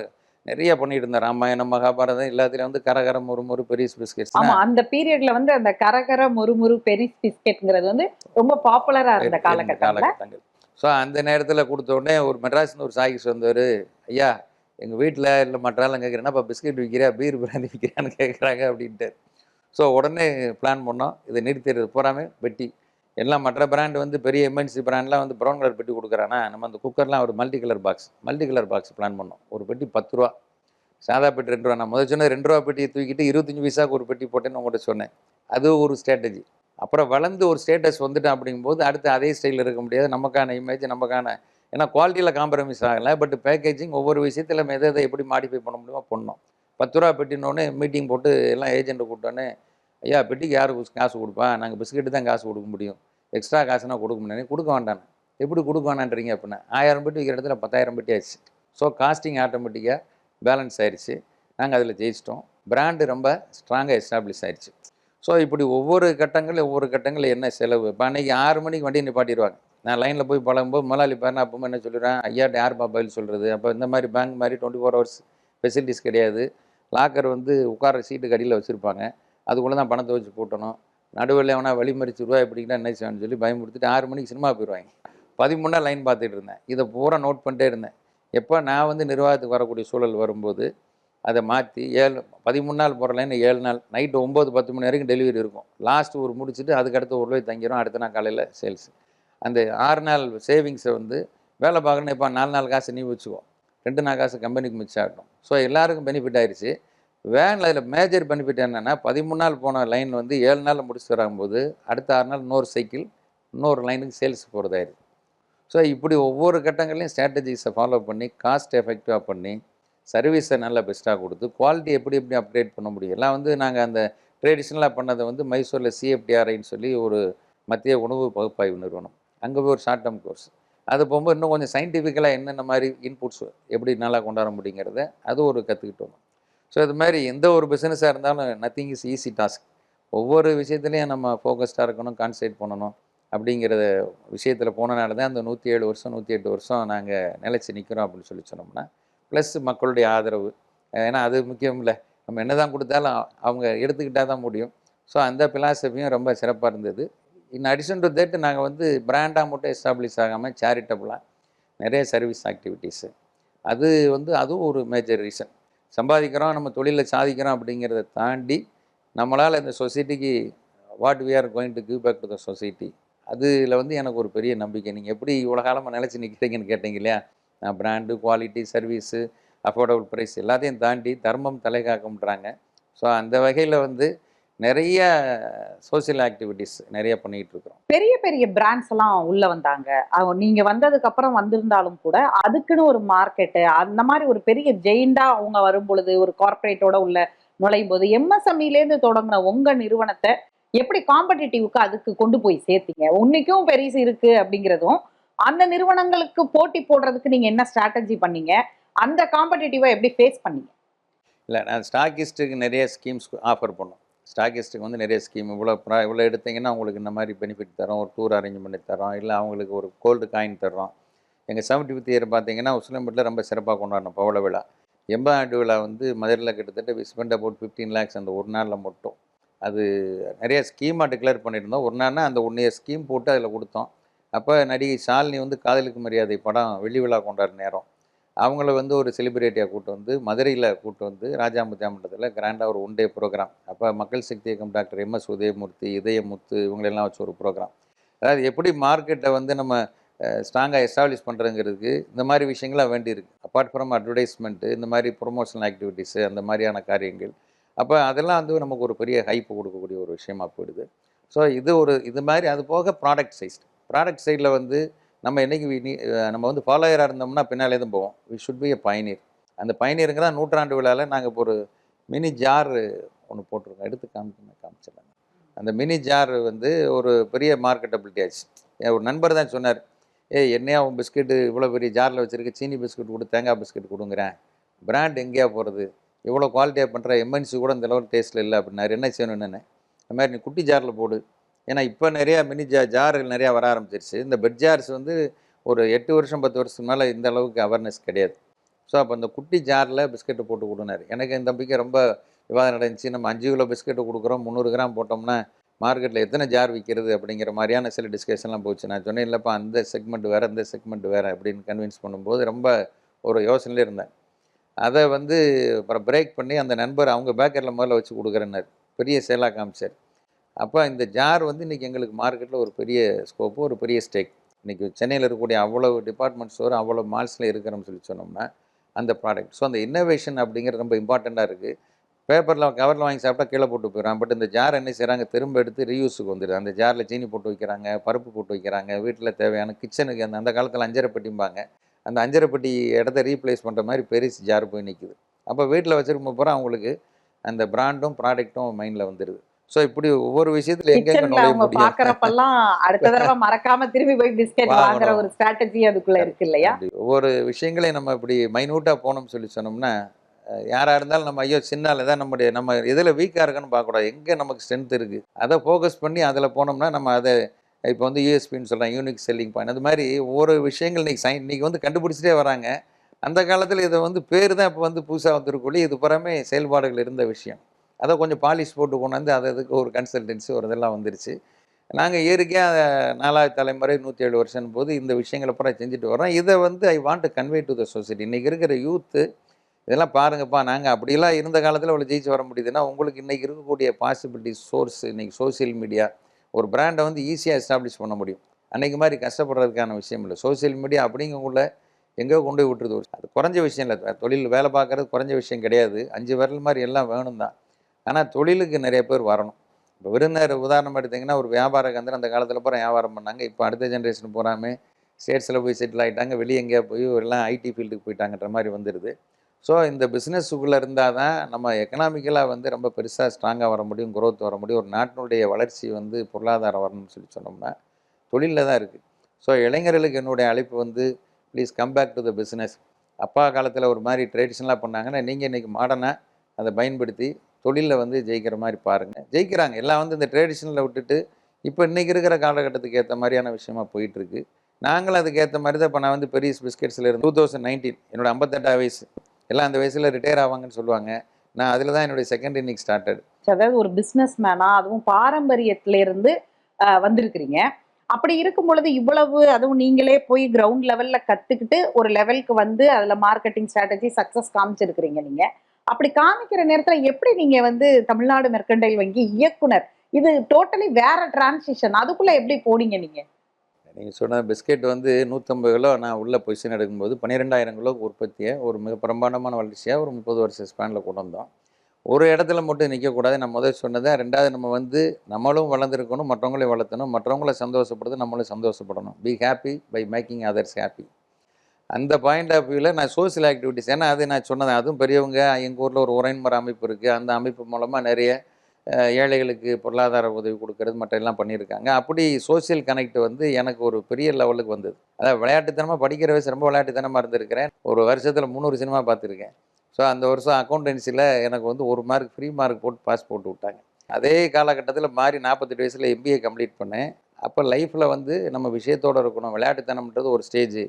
நிறைய பண்ணிட்டு இருந்தோம். ராமாயணம், மகாபாரதம் எல்லாத்துலேயும் வந்து கரகரம் முறுமுறு பெரிஸ் பிஸ்கெட்ஸ். ஆமாம், அந்த பீரியட்ல வந்து அந்த கரகர முறுமுறு பெரிஸ் பிஸ்கெட்ங்கிறது வந்து ரொம்ப பாப்புலராக இருந்த காலகட்டங்கள். ஸோ அந்த நேரத்தில் கொடுத்த உடனே ஒரு மெட்ராஸ்னு ஒரு சாகிஸ் வந்தவர், ஐயா எங்கள் வீட்டில் இல்லை மற்றாலும் கேட்குறேன்னா இப்போ பிஸ்கெட் விற்கிறா, பீர் பிராந்தி விற்கிறான்னு கேட்குறாங்க அப்படின்ட்டு. ஸோ உடனே பிளான் பண்ணோம், இதை நிறுத்திடுறது பூராமே பெட்டி. எல்லாம் மற்ற பிராண்டு வந்து பெரிய எம்என்சி பிராண்ட்லாம் வந்து ப்ரௌன் கலர் பெட்டி கொடுக்குறானா, நம்ம அந்த குக்கர்லாம் ஒரு மல்டி கலர் பாக்ஸ் பிளான் பண்ணோம். ஒரு பெட்டி 10 ரூபா, சாதா பெட்டி 2 ரூபா. நான் முதல் சொன்ன 2 ரூபா பெட்டியை தூக்கிட்டு 25 பைசாவுக்கு ஒரு பெட்டி போட்டேன்னு உங்கள்கிட்ட சொன்னேன். அது ஒரு ஸ்ட்ராட்டஜி. அப்புறம் வளர்ந்து ஒரு ஸ்டேட்டஸ் வந்துட்டேன் அப்படிங்கும்போது அடுத்து அதே ஸ்டைலில் இருக்க முடியாது. நமக்கான இமேஜ் நமக்கான, ஏன்னா குவாலிட்டியில் காம்ப்ரமைஸ் ஆகலை, பட் பேக்கேஜிங் ஒவ்வொரு விஷயத்தில் நம்ம எதை எப்படி மாடிஃபை பண்ண முடியுமோ பண்ணோம். 10 ரூபா பெட்டினோடனே மீட்டிங் போட்டு எல்லாம் ஏஜென்ட்டை கூப்பிட்டோன்னே, ஐயா பெட்டிக்கு யார் காசு கொடுப்பா, நாங்கள் பிஸ்கெட்டு தான் காசு கொடுக்க முடியும், எக்ஸ்ட்ரா காசுனா கொடுக்க முடியாது. கொடுக்க வேண்டாம். எப்படி கொடுக்க வேணான்றீங்க அப்படின்னா, 1000 பெட்டி விற்கிற இடத்துல 10,000 பெட்டி ஆயிடுச்சு. ஸோ காஸ்டிங் ஆட்டோமேட்டிக்காக பேலன்ஸ் ஆயிடுச்சு. நாங்கள் அதில் ஜெயிச்சிட்டோம். பிராண்டு ரொம்ப ஸ்ட்ராங்காக எஸ்டாப்ளிஷ் ஆயிடுச்சு. ஸோ இப்படி ஒவ்வொரு கட்டங்களில் என்ன செலவு. இப்போ அன்றைக்கி 6 மணிக்கு வண்டி நிப்பாட்டிடுவாங்க. நான் லைனில் போய் பழகும்போது முதலாளி பாருன்னா அப்போ என்ன சொல்லிடுறேன், ஐயாட்ட யார்ப்பா பதில் சொல்கிறது. அப்போ இந்த மாதிரி பேங்க் மாதிரி 24 hours ஃபெசிலிட்டிஸ் கிடையாது. லாக்கர் வந்து உட்கார சீட்டுக்கு அடியில் வச்சுருப்பாங்க, அதுக்குள்ளே தான் பணத்தை வச்சு போட்டணும். நடுவில் எவனா வழிமறிச்சு ரூபாய் எப்படின்னா என்ன செய்வான்னு சொல்லி பயமுறுத்திட்டு 6 மணிக்கு சினிமா போயிடுவாங்க. 13 லைன் பார்த்துட்டு இருந்தேன். இதை பூரா நோட் பண்ணிட்டே இருந்தேன். எப்போ நான் வந்து நிர்வாகத்துக்கு வரக்கூடிய சூழல் வரும்போது அதை மாற்றி 13 நாள் போகிற லைன் 7 நாள் நைட்டு 9-10 மணி வரைக்கும் டெலிவரி இருக்கும். லாஸ்ட் ஒரு முடிச்சுட்டு அதுக்கடுத்து ஒரு ரூபாய் தங்கிடும், அடுத்த நாள் காலையில் சேல்ஸ். அந்த 6 நாள் சேவிங்ஸை வந்து வேலை பார்க்கணும். இப்போ 4 நாள் காசு நீ வச்சுக்கோ, 2 நாள் காசு கம்பெனிக்கு மிச்சம் ஆகட்டும். ஸோ எல்லாருக்கும் பெனிஃபிட் ஆயிடுச்சு. வேனில் அதில் மேஜர் பெனிஃபிட் என்னென்னா 13 நாள் போன லைன் வந்து 7 நாளில் முடிச்சுட்டு வராங்கும்போது அடுத்த 6 நாள் இன்னொரு சைக்கிள் இன்னொரு லைனுக்கு சேல்ஸ் போகிறதாயிருக்கு. ஸோ இப்படி ஒவ்வொரு கட்டங்களையும் ஸ்ட்ராட்டஜிஸை ஃபாலோ பண்ணி காஸ்ட் எஃபெக்டிவாக பண்ணி சர்வீஸை நல்லா பெஸ்ட்டாக கொடுத்து குவாலிட்டி எப்படி அப்கிரேட் பண்ண முடியும். எல்லாம் வந்து நாங்கள் அந்த ட்ரெடிஷ்னலாக பண்ணதை வந்து மைசூரில் CFTRIன்னு சொல்லி ஒரு மத்திய உணவு பகுப்பாய்வு நிறுவனம், அங்கே போய் ஒரு ஷார்ட் டேர்ம் கோர்ஸ், அது போகும்போது இன்னும் கொஞ்சம் சயின்டிஃபிக்கலாக என்னென்ன மாதிரி இன்புட்ஸ் எப்படி நல்லா கொண்டாட முடியுங்கிறத அது ஒரு கற்றுக்கிட்டு வந்தோம். ஸோ இது மாதிரி எந்த ஒரு பிஸ்னஸாக இருந்தாலும் நத்திங் இஸ் ஈஸி டாஸ்க். ஒவ்வொரு விஷயத்துலையும் நம்ம ஃபோக்கஸ்டாக இருக்கணும், கான்சன்ட்ரேட் பண்ணணும். அப்படிங்கிற விஷயத்தில் போனனால தான் அந்த 107 வருஷம் 108 வருஷம் நாங்கள் நிலைச்சி நிற்கிறோம் அப்படின்னு சொல்லி சொன்னோம்னா, ப்ளஸ் மக்களுடைய ஆதரவு. ஏன்னா அது முக்கியம் இல்லை, நம்ம என்ன தான் கொடுத்தாலும் அவங்க எடுத்துக்கிட்டால் தான் முடியும். ஸோ அந்த பிலாசபியும் ரொம்ப சிறப்பாக இருந்தது. இன் அடிஷன் டு தட் நாங்கள் வந்து பிராண்டாக மட்டும் எஸ்டாப்ளிஷ் ஆகாமல் சேரிட்டபுளாக நிறைய சர்வீஸ் ஆக்டிவிட்டீஸு, அது வந்து அதுவும் ஒரு மேஜர் ரீசன். சம்பாதிக்கிறோம், நம்ம தொழிலில் சாதிக்கிறோம் அப்படிங்கிறத தாண்டி நம்மளால் இந்த சொசைட்டிக்கு what we are going to give back to the society, அதில் வந்து எனக்கு ஒரு பெரிய நம்பிக்கை. நீங்கள் எப்படி இவ்வளோ காலமாக நிலச்சி நிற்கிறீங்கன்னு கேட்டீங்க இல்லையா. நான் brand, quality, service, affordable price எல்லாத்தையும் தாண்டி தர்மம் தலை காக்கும்ன்றாங்க. ஸோ அந்த வகையில் வந்து நிறைய சோசியல் ஆக்டிவிட்டீஸ் நிறைய பண்ணிகிட்டு இருக்கிறோம். பெரிய பெரிய பிராண்ட்ஸ் எல்லாம் உள்ள வந்தாங்க. நீங்க வந்ததுக்கு அப்புறம் வந்திருந்தாலும் கூட அதுக்குன்னு ஒரு மார்க்கெட்டு, அந்த மாதிரி ஒரு பெரிய ஜெயிண்டா அவங்க வரும் பொழுது ஒரு கார்பரேட்டோட உள்ள நுழையும் போது MSMEலேருந்து தொடங்கின உங்க நிறுவனத்தை எப்படி காம்படிட்டிவ்க்கு அதுக்கு கொண்டு போய் சேர்த்தீங்க? உன்னைக்கும் பெருசு இருக்கு அப்படிங்கிறதும், அந்த நிறுவனங்களுக்கு போட்டி போடுறதுக்கு நீங்க என்ன ஸ்ட்ராட்டஜி பண்ணீங்க? அந்த காம்படிட்டிவா எப்படி ஃபேஸ் பண்ணீங்க? இல்லை, நான் ஸ்டாக்கிஸ்ட்டுக்கு நிறைய ஸ்கீம்ஸ் ஆஃபர் பண்ணோம். ஸ்டாக்கிஸ்ட்டுக்கு வந்து நிறைய ஸ்கீம் இவ்வளோ எடுத்தீங்கன்னா உங்களுக்கு இந்த மாதிரி பெனிஃபிட் தரோம், ஒரு டூர் அரேஞ்ச் பண்ணி தரோம், இல்லை அவங்களுக்கு ஒரு கோல்டு காயின் தர்றோம். எங்கள் 75th இயர் பார்த்தீங்கன்னா உசிலம்பட்டில் ரொம்ப சிறப்பாக கொண்டாடினோம் பவள விழா. 80 ஆண்டு விழா வந்து மதுரையில் கிட்டத்தட்ட வி ஸ்பெண்ட் அபவுட் 15 lakhs அந்த ஒரு நாளில் மட்டும். அது நிறைய ஸ்கீமாக டிக்ளேர் பண்ணியிருந்தோம். ஒரு நாள்னா அந்த 1 year ஸ்கீம் போட்டு அதில் கொடுத்தோம். அப்போ நடிகை ஷாலினி வந்து காதலுக்கு மரியாதை படம் வெள்ளி விழா கொண்டாடுற நேரம் அவங்கள வந்து ஒரு செலிபிரிட்டியாக கூட்டு வந்து மதுரையில் கூட்டு வந்து ராஜாமுத்தியா மண்டலத்தில் கிராண்டாக ஒரு 1 day ப்ரோக்ராம். அப்போ மக்கள் சக்தி இயக்கம் டாக்டர் MS உதயமூர்த்தி, இதயமுத்து இவங்களெல்லாம் வச்சு ஒரு ப்ரோக்ராம். அதாவது எப்படி மார்க்கெட்டை வந்து நம்ம ஸ்ட்ராங்காக எஸ்டாப்ளிஷ் பண்ணுறதுங்கிறதுக்கு இந்த மாதிரி விஷயங்கள்லாம் வேண்டியிருக்கு. அப்பார்ட் ஃப்ரம் அட்வர்டைஸ்மெண்ட்டு இந்த மாதிரி ப்ரொமோஷனல் ஆக்டிவிட்டீஸு அந்த மாதிரியான காரியங்கள். அப்போ அதெல்லாம் வந்து நமக்கு ஒரு பெரிய ஹைப்பு கொடுக்கக்கூடிய ஒரு விஷயமா போயிடுது. ஸோ இது மாதிரி அது போக ப்ராடக்ட் சைடில் வந்து நம்ம என்றைக்கு நம்ம வந்து ஃபாலோயராக இருந்தோம்னா பின்னாலே தான் போவோம். வி ஷுட் பி எ பயனியர். அந்த பயனியருங்கிற 100ஆண்டு விழாவில் நாங்கள் இப்போ ஒரு மினி ஜார் ஒன்று போட்டிருக்கோம். எடுத்து காமிச்சிடலாங்க. அந்த மினி ஜார் வந்து ஒரு பெரிய மார்க்கெட்டபிலிட்டி ஆச்சு. என் ஒரு நண்பர் தான் சொன்னார், என்னையா உன் பிஸ்கெட்டு இவ்வளோ பெரிய ஜாரில் வச்சுருக்கு, சீனி பிஸ்கெட் கொடு, தேங்காய் பிஸ்கெட் கொடுங்குறேன், பிராண்ட் எங்கேயா போகிறது, இவ்வளோ குவாலிட்டியாக பண்ணுற MNC கூட இந்த லெவல் டேஸ்ட்டில் இல்லை அப்படின்னாரு. என்ன செய்யணுன்னு, இந்த மாதிரி நீ குட்டி ஜாரில் போடு. ஏன்னா இப்போ நிறையா மினி ஜார்கள் நிறையா வர ஆரம்பிச்சிருச்சு. இந்த பெட் ஜார்ஸ் வந்து ஒரு 8 வருஷம் 10 வருஷத்துக்கு மேலே இந்த அளவுக்கு அவேர்னஸ் கிடையாது. ஸோ அப்போ அந்த குட்டி ஜாரில் பிஸ்கெட்டை போட்டு கொடுனாரு. எனக்கு இந்த தம்பிக்கு ரொம்ப விவாதம் நடந்துச்சு. நம்ம 5 கிலோ பிஸ்கெட்டை கொடுக்குறோம், 300 கிராம் போட்டோம்னா மார்க்கெட்டில் எத்தனை ஜார் விற்கிறது அப்படிங்கிற மாதிரியான சில டிஸ்கஷன்லாம் போச்சு. நான் சொன்னேன், இல்லைப்பா அந்த செக்மெண்ட் வேறு, இந்த செக்மெண்ட் வேறு அப்படின்னு கன்வின்ஸ் பண்ணும்போது ரொம்ப ஒரு யோசனையிலே இருந்தேன். அதை வந்து அப்புறம் பிரேக் பண்ணி அந்த நண்பர் அவங்க பேக்கரியில் முதல்ல வச்சு கொடுக்குறேன்னாரு. பெரிய சேலாக காமிச்சார். அப்போ இந்த ஜார் வந்து இன்றைக்கி எங்களுக்கு மார்க்கெட்டில் ஒரு பெரிய ஸ்கோப்பு, ஒரு பெரிய ஸ்டேக். இன்றைக்கி சென்னையில் இருக்கக்கூடிய அவ்வளோ டிபார்ட்மெண்ட் ஸ்டோர், அவ்வளோ மால்ஸில் இருக்கிறோம்னு சொல்லி சொன்னோம்னா அந்த ப்ராடக்ட். ஸோ அந்த இன்னோவேஷன் அப்படிங்கிறது ரொம்ப இம்பார்ட்டண்ட்டாக இருக்குது. பேப்பரில் கவரில் வாங்கி சாப்பிட்டா கீழே போட்டு போயிடும். பட் இந்த ஜார் என்ன செய்கிறாங்க, திரும்ப எடுத்து ரீயூஸுக்கு வந்துடுது. அந்த ஜாரில் சீனி போட்டு வைக்கிறாங்க, பருப்பு போட்டு வைக்கிறாங்க, வீட்டில் தேவையான கிச்சனுக்கு அந்த காலத்தில் அஞ்சரைப்பட்டிம்பாங்க, அந்த அஞ்சரைப்பட்டி இடத்த ரீப்ளேஸ் பண்ணுற மாதிரி பெருசு ஜார் போய் நிற்குது. அப்போ வீட்டில் வச்சுருக்கும் போகிற அவங்களுக்கு அந்த பிராண்டும் ப்ராடக்ட்டும் மைண்டில் வந்துடுது. ஸோ இப்படி ஒவ்வொரு விஷயத்துல எங்கெங்க நுழைய அவங்க முடியும், பாக்குறப்பெல்லாம் அடுத்த தடவை மறக்காம திரும்பி போய் பிஸ்கெட் வாங்குற ஒரு ஸ்ட்ராட்டஜி அதுக்குள்ள இருக்கு இல்லையா? அப்படி ஒவ்வொரு விஷயங்களையும் நம்ம இப்படி மைனூட்டாக போனோம்னு சொல்லி சொன்னோம்னா யாராக இருந்தாலும் நம்ம ஐயோ சின்னால தான் நம்ம எதில் வீக்காக இருக்குன்னு பார்க்கக்கூடாது, எங்கே நமக்கு ஸ்ட்ரென்த் இருக்குது அதை ஃபோக்கஸ் பண்ணி அதில் போனோம்னா நம்ம அதை இப்போ வந்து யூஎஸ்பின்னு சொல்கிறாங்க, யூனிக் செல்லிங் பாயிண்ட். அது மாதிரி ஒவ்வொரு விஷயங்கள் இன்றைக்கி வந்து கண்டுபிடிச்சிட்டே வராங்க. அந்த காலத்தில் இதை வந்து பேர் தான் இப்போ வந்து புதுசாக வந்துருக்குள்ளே இது புறமே செயல்பாடுகள் இருந்த விஷயம். அதை கொஞ்சம் பாலிஷ் போட்டு கொண்டாந்து அதுக்கு ஒரு கன்சல்டன்சி ஒரு இதெல்லாம் வந்துருச்சு. நாங்கள் இயற்கையாக 4வது தலைமுறை 107 வருஷம் போது இந்த விஷயங்களை பூரா செஞ்சுட்டு வரோம். இதை வந்து I want to convey to the society. இன்றைக்கி இருக்கிற யூத்து இதெல்லாம் பாருங்கப்பா, நாங்கள் அப்படிலாம் இருந்த காலத்தில் அவ்வளோ ஜெயிச்சு வர முடியுதுன்னா உங்களுக்கு இன்றைக்கி இருக்கக்கூடிய பாசிபிலிட்டி சோர்ஸ் இன்றைக்கி சோசியல் மீடியா ஒரு பிராண்டை வந்து ஈஸியாக எஸ்டாப்ளிஷ் பண்ண முடியும். அன்றைக்கி மாதிரி கஷ்டப்படுறதுக்கான விஷயம் இல்லை. சோசியல் மீடியா அப்படிங்கக்குள்ள எங்கேயோ கொண்டு போய் விட்டுருது. அது குறைஞ்ச விஷயம் இல்லை. தொழில் வேலை பார்க்குறது குறைஞ்ச விஷயம் கிடையாது. 5 விரல் மாதிரி எல்லாம் வேணும் தான். ஆனால் தொழிலுக்கு நிறைய பேர் வரணும். இப்போ விருந்தினர் உதாரணம் எடுத்திங்கன்னா ஒரு வியாபார கந்தர் அந்த காலத்தில் பூரா வியாபாரம் பண்ணாங்க. இப்போ அடுத்த ஜென்ரேஷன் பூராமே ஸ்டேட்ஸில் போய் செட்டில் ஆகிட்டாங்க, வெளியே எங்கேயா போய் எல்லாம் ஐடி ஃபீல்டுக்கு போயிட்டாங்கன்ற மாதிரி வந்துடுது. ஸோ இந்த பிஸ்னஸுக்குள்ளே இருந்தால் தான் நம்ம எக்கனாமிக்கலாக வந்து ரொம்ப பெருசாக ஸ்ட்ராங்காக வர முடியும், குரோத் வர முடியும். ஒரு நாட்டினுடைய வளர்ச்சி வந்து பொருளாதாரம் வரணும்னு சொல்லி சொன்னோம்னா தொழிலில் தான் இருக்குது. ஸோ இளைஞர்களுக்கு என்னுடைய அழைப்பு வந்து please come back to the business. அப்பா காலத்தில் ஒரு மாதிரி ட்ரெடிஷ்னலாக பண்ணாங்கன்னா நீங்கள் இன்றைக்கி மாடர்னாக அதை பயன்படுத்தி தொழிலில் வந்து ஜெயிக்கிற மாதிரி பாருங்கள். ஜெயிக்கிறாங்க எல்லாம் வந்து இந்த ட்ரெடிஷ்னலில் விட்டுட்டு இப்போ இன்றைக்கி இருக்கிற காலகட்டத்துக்கு ஏற்ற மாதிரியான விஷயமா போயிட்டுருக்கு. நாங்களும் அதுக்கு ஏற்ற மாதிரி தான் இப்போ நான் வந்து பெரிய பிஸ்கெட்ஸில் இருந்து 2019 என்னோடய 58 வயசு எல்லாம் அந்த வயசில் ரிட்டையர் ஆவாங்கன்னு சொல்லுவாங்க. நான் அதில் தான் என்னுடைய செகண்ட் இன்னிங் ஸ்டார்டட். அதாவது ஒரு பிஸ்னஸ் மேனாக அதுவும் பாரம்பரியத்திலேருந்து வந்திருக்கிறீங்க. அப்படி இருக்கும் பொழுது இவ்வளவு அதுவும் நீங்களே போய் கிரவுண்ட் லெவலில் கற்றுக்கிட்டு ஒரு லெவலுக்கு வந்து அதில் மார்க்கெட்டிங் ஸ்ட்ராட்டஜி சக்ஸஸ் காமிச்சிருக்கிறீங்க. நீங்கள் அப்படி காமிக்கிற நேரத்தில் எப்படி நீங்கள் வந்து தமிழ்நாடு மெர்கன்டைல் வங்கி இயக்குனர், இது டோட்டலி வேற டிரான்சிஷன், அதுக்குள்ளே எப்படி போனீங்க நீங்கள்? நீங்கள் சொன்ன பிஸ்கெட் வந்து 150 கிலோ நான் உள்ள பொசிஷன் எடுக்கும்போது 12,000 கிலோ உற்பத்தியை ஒரு மிக பிரம்மாண்டமான வளர்ச்சியாக ஒரு 30 வருஷ ஸ்பேனில் கொண்டு வந்தோம். ஒரு இடத்துல மட்டும் நிற்கக்கூடாது. நான் முதல் சொன்னதை, ரெண்டாவது நம்ம வந்து நம்மளும் வளர்ந்துருக்கணும், மற்றவங்களையும் வளர்த்தணும், மற்றவங்கள சந்தோஷப்படுது, நம்மளும் சந்தோஷப்படணும். Be happy by making others happy. அந்த பாயிண்ட் ஆஃப் வியூவில் நான் சோசியல் ஆக்டிவிட்டிஸ், ஏன்னா அது நான் சொன்னது அதுவும் பெரியவங்க எங்கள் ஊரில் ஒரு உரைன்முறை அமைப்பு இருக்குது. அந்த அமைப்பு மூலமாக நிறைய ஏழைகளுக்கு பொருளாதார உதவி கொடுக்கறது மற்ற எல்லாம் பண்ணியிருக்காங்க. அப்படி சோசியல் கனெக்ட் வந்து எனக்கு ஒரு பெரிய லெவலுக்கு வந்தது. அதாவது விளையாட்டுத்தனமாக படிக்கிற வயசு ரொம்ப விளையாட்டுத்தனமாக இருந்திருக்கிறேன். ஒரு வருஷத்தில் 300 சினிமா பார்த்துருக்கேன். ஸோ அந்த வருஷம் அக்கௌண்டன்சியில் எனக்கு வந்து 1 மார்க் ஃப்ரீ மார்க் போட்டு பாஸ் போட்டு விட்டாங்க. அதே காலகட்டத்தில் மாறி 48 வயசில் எம்பிஏ கம்ப்ளீட் பண்ணேன். அப்போ லைஃப்பில் வந்து நம்ம விஷயத்தோடு இருக்கணும். விளையாட்டுத்தனம்ன்றது ஒரு ஸ்டேஜ்.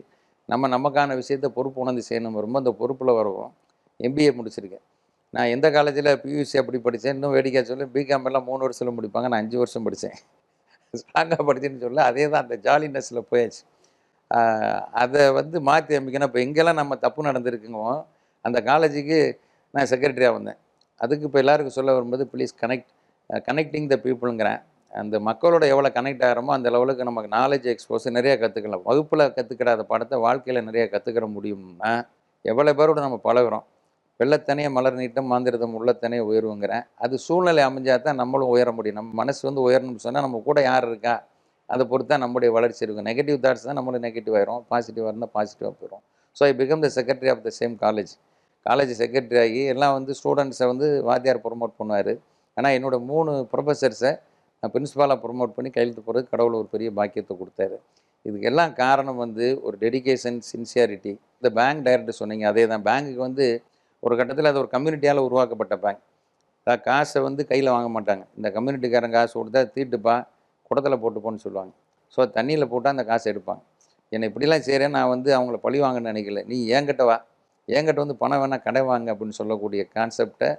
நமக்கான விஷயத்தை பொறுப்பு உணர்ந்து செய்யணும். ரொம்ப அந்த பொறுப்பில் வருவோம். எம்பிஏ முடிச்சிருக்கேன். நான் எந்த காலேஜில் பியூசி அப்படி படித்தேன், இன்னும் வேடிக்கை சொல்லி பிகாம் எல்லாம் 3 வருஷத்தில் முடிப்பாங்க, நான் 5 வருஷம் படித்தேன். ஸ்ட்ராங்காக படித்தேன்னு சொல்ல அதே தான் அந்த ஜாலினஸில் போயாச்சு. அதை வந்து மாற்றி அமைக்கணும். இப்போ எங்கெல்லாம் நம்ம தப்பு நடந்திருக்குங்கோ அந்த காலேஜுக்கு நான் செக்ரட்டரியாக வந்தேன். அதுக்கு இப்போ எல்லாருக்கும் சொல்ல வரும்போது ப்ளீஸ் கனெக்டிங் த பீப்புளுங்கிறேன். அந்த மக்களோட எவ்வளோ கனெக்ட் ஆகிறோமோ அந்த லெவலுக்கு நமக்கு நாலேஜ் எக்ஸ்போஸ் நிறையா கற்றுக்கலாம். வகுப்பில் கற்றுக்கிடாத பாடத்தை வாழ்க்கையில் நிறையா கற்றுக்கிற முடியும்னா எவ்வளோ பேரோட நம்ம பழகுறோம். வெள்ளத்தனையே மலர் நீட்டம் மாந்திரதம் உள்ளத்தனையே உயர்வுங்கிறேன். அது சூழ்நிலை அமைஞ்சால் தான் நம்மளும் உயர முடியும். நம்ம மனசு வந்து உயரணும்னு சொன்னால் நம்ம கூட யார் இருக்கா அதை பொறுத்து தான் நம்முடைய வளர்ச்சி இருக்கும். நெகட்டிவ் தாட்ஸ் தான் நம்மளும் நெகட்டிவ் ஆயிரும், பாசிட்டிவாக இருந்தால் பாசிட்டிவாக போயிடும். So I become the secretary of the same college secretary ஆகி எல்லாம் வந்து ஸ்டூடெண்ட்ஸை வந்து வாத்தியார் ப்ரொமோட் பண்ணுவார். ஆனால் என்னோடய 3 ப்ரொஃபஸர்ஸை நான் பிரின்ஸிபாலாக ப்ரொமோட் பண்ணி கையெழுத்து போகிறது கடவுள் ஒரு பெரிய பாக்கியத்தை கொடுத்தாரு. இதுக்கு எல்லாம் காரணம் வந்து ஒரு டெடிகேஷன், சின்சியாரிட்டி. இந்த பேங்க் டைரக்டர் சொன்னீங்க, அதே தான். பேங்க்குக்கு வந்து ஒரு கட்டத்தில் அது ஒரு கம்யூனிட்டியால் உருவாக்கப்பட்ட பேங்க். அதாவது காசை வந்து கையில் வாங்க மாட்டாங்க. இந்த கம்யூனிட்டிக்காரன் காசு கொடுத்தா தீட்டுப்பா குடத்தில் போட்டுப்போன்னு சொல்லுவாங்க. ஸோ தண்ணியில் போட்டால் அந்த காசை எடுப்பாங்க. என்னை இப்படிலாம் செய்கிறேன், நான் வந்து அவங்கள பழி வாங்கன்னு நினைக்கல. நீ என்கிட்ட வா, என்கிட்ட வந்து பணம் வேணால் கடை வாங்க அப்படின்னு சொல்லக்கூடிய கான்செப்டை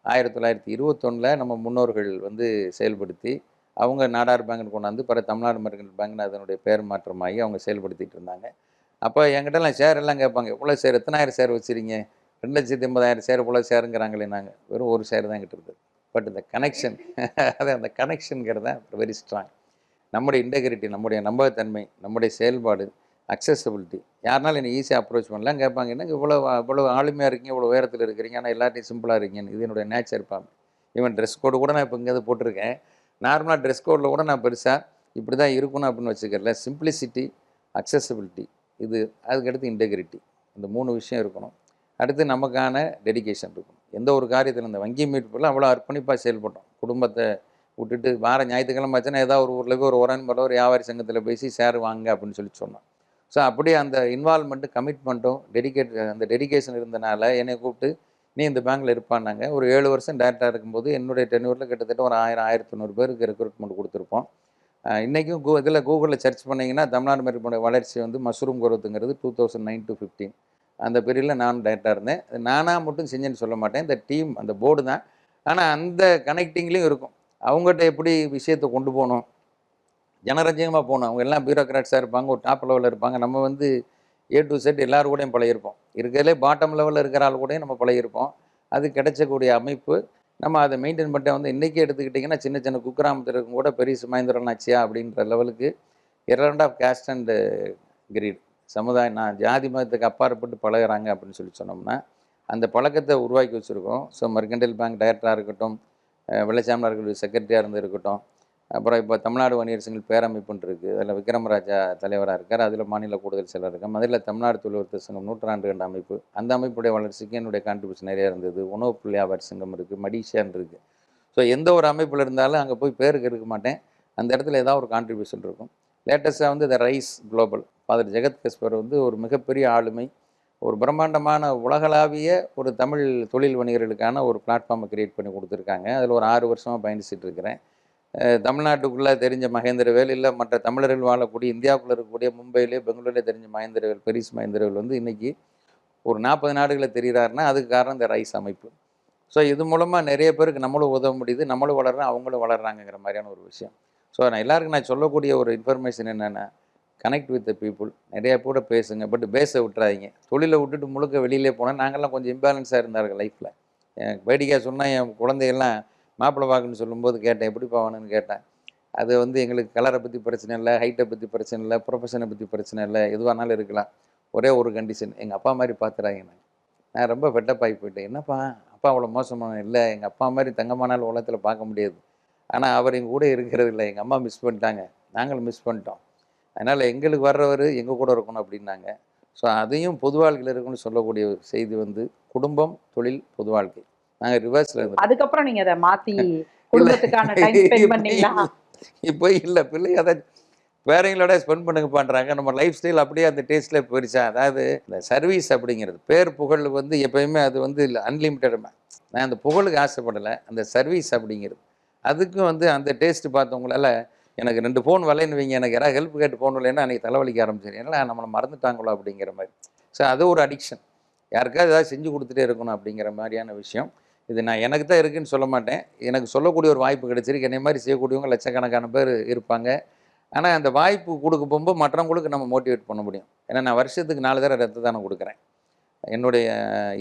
1921 நம்ம முன்னோர்கள் வந்து செயல்படுத்தி அவங்க நாடார் பேங்க்னு கொண்டாந்து பிற தமிழ்நாடு மெர்கன்டைல் பேங்க்னு அதனுடைய பேர் மாற்றமாகி அவங்க செயல்படுத்திகிட்டு இருந்தாங்க. அப்போ என்கிட்டலாம் ஷேர் எல்லாம் கேட்பாங்க, எவ்வளோ ஷேர், எத்தனாயிரம் ஷேர் வச்சுருங்க, 2,80,000 ஷேர் போல் ஷேருங்கிறாங்களே. நாங்கள் வெறும் 1 ஷேர் தான் என்கிட்ட இருக்குது. பட் இந்த கனெக்ஷன் அது அந்த கனெக்ஷனுங்கிறது தான் வெரி ஸ்ட்ராங். நம்முடைய இன்டெகிரிட்டி, நம்முடைய நம்பகத்தன்மை, நம்முடைய செயல்பாடு, அக்சசபிலிட்டி. யாருனாலும் என்னை ஈஸியாக அப்ரோச் பண்ணலாம். கேட்பாங்க, என்னங்க இவ்வளோ ஆளுமையாக இருக்கீங்க, இவ்வளோ உயரத்தில் இருக்கிறீங்க, ஆனால் எல்லாத்தையும் சிம்பிளாக இருக்கீங்கன்னு. இது என்னுடைய நேச்சர் பாம்பு. ஈவன் ட்ரெஸ் கோடு கூட நான் இப்போ இங்கே போட்டிருக்கேன். நார்மலாக ட்ரெஸ் கோடில் கூட நான் பெருசாக இப்படி தான் இருக்கணும் அப்படின்னு வச்சுக்கல. சிம்பிளிசிட்டி, அக்சசபிலிட்டி, இது அதுக்கடுத்து இன்டெகிரிட்டி. இந்த 3 விஷயம் இருக்கணும். அடுத்து நமக்கான டெடிகேஷன் இருக்கணும். எந்த ஒரு காரியத்தில் இந்த வங்கி மீட்புலாம் அவ்வளோ அர்ப்பணிப்பாக செயல்பட்டோம். குடும்பத்தை விட்டுட்டு வார ஞாயிற்றுக்கிழமை ஆச்சுன்னா ஏதாவது ஒரு ஊரில் போய் ஒரு உரன்பட ஒரு வியாபாரி சங்கத்தில் பேசி ஷேர் வாங்க அப்படின்னு சொன்னோம். ஸோ அப்படியே அந்த இன்வால்மெண்ட்டு, கமிட்மெண்ட்டும், அந்த டெடிகேஷன் இருந்தனால என்னை கூப்பிட்டு நீ இந்த பேங்க்கில் இருப்பான்னாங்க. ஒரு 7 வருஷம் டேரக்டராக இருக்கும்போது என்னுடைய டென்யூரில் கிட்டத்தட்ட ஒரு 1000-1100 பேருக்கு ரெக்ரூட்மெண்ட் கொடுத்துருப்போம். இன்றைக்கும் இதில் கூகுளில் சர்ச் பண்ணிங்கன்னா தமிழ்நாடு மெர்கன்டைல் வளர்ச்சி வந்து மஷ்ரூம் குரோத்துங்கிறது 2009 to 15 அந்த பீரியடில் நானும் டேரக்டராக இருந்தேன். நானாக மட்டும் செஞ்சேன்னு சொல்ல மாட்டேன், இந்த டீம், அந்த போர்டு தான். ஆனால் அந்த கனெக்டிங்லேயும் இருக்கும். அவங்ககிட்ட எப்படி விஷயத்தை கொண்டு போகணும், ஜனரஞ்சகமாக போகணும். அவங்க எல்லாம் பியூரோக்ராட்ஸாக இருப்பாங்க, ஒரு டாப் லெவலில் இருப்பாங்க. நம்ம வந்து A to Z எல்லாரும் கூடயும் பழகிருப்போம். இருக்கிறதுலே பாட்டம் லெவலில் இருக்கிற ஆள் கூடயும் நம்ம பழகிருப்போம். அது கிடைச்சக்கூடிய அமைப்பு நம்ம அதை மெயின்டைன் பண்ணிட்டு வந்து இன்றைக்கி எடுத்துக்கிட்டிங்கன்னா சின்ன சின்ன குக்கிராமத்தில் இருக்கும் கூட பெரிய மகேந்திரநாச்சியா அப்படின்ற லெவலுக்கு இரண்ட் ஆஃப் கேஸ்ட் அண்டு கிரீட் சமுதாயம், நான் ஜாதி மதத்துக்கு அப்பாற்பட்டு பழகிறாங்க அப்படின்னு சொன்னோம்னா அந்த பழக்கத்தை உருவாக்கி வச்சுருக்கோம். ஸோ மெர்கன்டைல் பேங்க் டைரக்டராக இருக்கட்டும், வெள்ளச்சாமியார்கள் செக்ரட்டரியாக இருந்து இருக்கட்டும், அப்புறம் இப்போ தமிழ்நாடு வணிகர் சங்கங்கள் பேரமைப்புன்னு இருக்குது, அதில் விக்ரமராஜா தலைவராக இருக்கார், அதில் மாநில கூடுதல் செயலர் இருக்கார். அதில் தமிழ்நாடு தொழில்வர்த்தக சங்கம் 100 ஆண்டு அமைப்பு, அந்த அமைப்புடைய வளர்ச்சிக்கு என்னுடைய கான்ட்ரிபியூஷன் நிறையா இருந்தது. உணவு புள்ளி வியாபாரி சங்கம் இருக்குது, மடிஷான் இருக்குது. ஸோ எந்த ஒரு அமைப்பில் இருந்தாலும் அங்கே போய் பேருக்கு இருக்க மாட்டேன், அந்த இடத்துல ஏதாவது ஒரு கான்ட்ரிபியூஷன் இருக்கும். லேட்டஸ்ட்டாக வந்து த ரைஸ் குளோபல் ஃபாதர் ஜெகத் கஸ்பர் வந்து ஒரு மிகப்பெரிய ஆளுமை, ஒரு பிரம்மாண்டமான உலகளாவிய ஒரு தமிழ் தொழில் வணிகர்களுக்கான ஒரு பிளாட்ஃபார்மை க்ரியேட் பண்ணி கொடுத்துருக்காங்க. அதில் ஒரு 6 வருஷமாக பயணிச்சுட்டு இருக்கிறேன். தமிழ்நாட்டுக்குள்ளே தெரிஞ்ச மகேந்திரவேல், இல்லை மற்ற தமிழர்கள் வாழக்கூடிய இந்தியாவுக்குள்ளே இருக்கக்கூடிய மும்பையிலே பெங்களூர்லேயே தெரிஞ்ச மகேந்திரவேல், பெரிஸ் மகேந்திரவேல் வந்து இன்றைக்கி ஒரு 40 நாடுகளில் தெரிகிறாருன்னா அதுக்கு காரணம் இந்த ரைஸ் அமைப்பு. ஸோ இது மூலமாக நிறைய பேருக்கு நம்மளும் உதவ முடியுது, நம்மளும் வளர்றோம், அவங்களும் வளர்கிறாங்கிற மாதிரியான ஒரு விஷயம். ஸோ நான் எல்லாருக்கும் நான் சொல்லக்கூடிய ஒரு இன்ஃபர்மேஷன் என்னென்னா, கனெக்ட் வித் த பீப்புள், நிறையா கூட பேசுங்க, பட் பேஸை விட்டுறாதீங்க. தொழிலை விட்டுட்டு முழுக்க வெளியிலே போனால் நாங்கள்லாம் கொஞ்சம் இம்பேலன்ஸாக இருந்தார்கள் லைஃப்பில். எனக்கு வேடிக்கையாக சொன்னால் என் குழந்தைகள்லாம் மாப்பிள்ளை பார்க்கணுன்னு சொல்லும்போது கேட்டேன், எப்படி போவானுன்னு கேட்டேன். அது வந்து எங்களுக்கு கலரை பற்றி பிரச்சனை இல்லை, ஹைட்டை பற்றி பிரச்சனை இல்லை, ப்ரொஃபஷனை பற்றி பிரச்சனை இல்லை, எதுவானாலும் இருக்கலாம். ஒரே ஒரு கண்டிஷன், எங்கள் அப்பா மாதிரி பார்த்துறாங்க. நான் ரொம்ப ஃபெட்டப் ஆகி போயிட்டேன். என்னப்பா அப்பா அவ்வளோ மோசமான? இல்லை, எங்கள் அப்பா மாதிரி தங்கமானாலும் உலகத்தில் பார்க்க முடியாது, ஆனால் அவர் எங்கள் கூட இருக்கிறது இல்லை, எங்கள் அம்மா மிஸ் பண்ணிட்டாங்க, நாங்களும் மிஸ் பண்ணிட்டோம், அதனால் எங்களுக்கு வர்றவர் எங்கள் கூட இருக்கணும் அப்படின்னாங்க. ஸோ அதையும் பொது வாழ்க்கையில் இருக்குன்னு சொல்லக்கூடிய செய்தி வந்து குடும்பம், தொழில், பொது வாழ்க்கை. நாங்கள் ரிவர்ஸில் இருந்தோம். அதுக்கப்புறம் நீங்கள் அதை மாற்றி குடும்பத்துக்கான டைம் ஸ்பெண்ட் பண்ணீங்களா? இப்போ இல்லை, பிள்ளை அதை வேறவங்களோட ஸ்பெண்ட் பண்ணுங்க பண்ணுறாங்க. நம்ம லைஃப் ஸ்டைல் அப்படியே அந்த டேஸ்ட்டில் போயிடுச்சா. அதாவது இந்த சர்வீஸ் அப்படிங்கிறது பேர் புகழ் வந்து எப்பயுமே அது வந்து இல்லை அன்லிமிட்டட். நான் அந்த புகழுக்கு ஆசைப்படலை, அந்த சர்வீஸ் அப்படிங்கிறது அதுக்கும் வந்து அந்த டேஸ்ட்டு பார்த்தவங்களால எனக்கு 2 ஃபோன் வரலைன்னு வைங்க, எனக்கு யாராவது ஹெல்ப் கேட்டு ஃபோன் வரலைன்னா அன்றைக்கி தலைவலிக்க ஆரம்பிச்சிடும். ஏன்னா நம்மளை மறந்துட்டாங்களோ அப்படிங்கிற மாதிரி. ஸோ அது ஒரு அடிக்ஷன். யாருக்காவது ஏதாவது செஞ்சு கொடுத்துட்டே இருக்கணும் அப்படிங்கிற மாதிரியான விஷயம். இது நான் எனக்கு தான் இருக்குதுன்னு சொல்ல மாட்டேன். எனக்கு சொல்லக்கூடிய ஒரு வாய்ப்பு கிடைச்சிருக்கு. என்னை மாதிரி செய்யக்கூடியவங்க லட்சக்கணக்கான பேர் இருப்பாங்க. ஆனால் அந்த வாய்ப்பு கொடுக்க போகும்போது மற்றவங்களுக்கு நம்ம மோட்டிவேட் பண்ண முடியும். ஏன்னா நான் வருஷத்துக்கு 4 தடவை ரத்த தானம் கொடுக்குறேன். என்னுடைய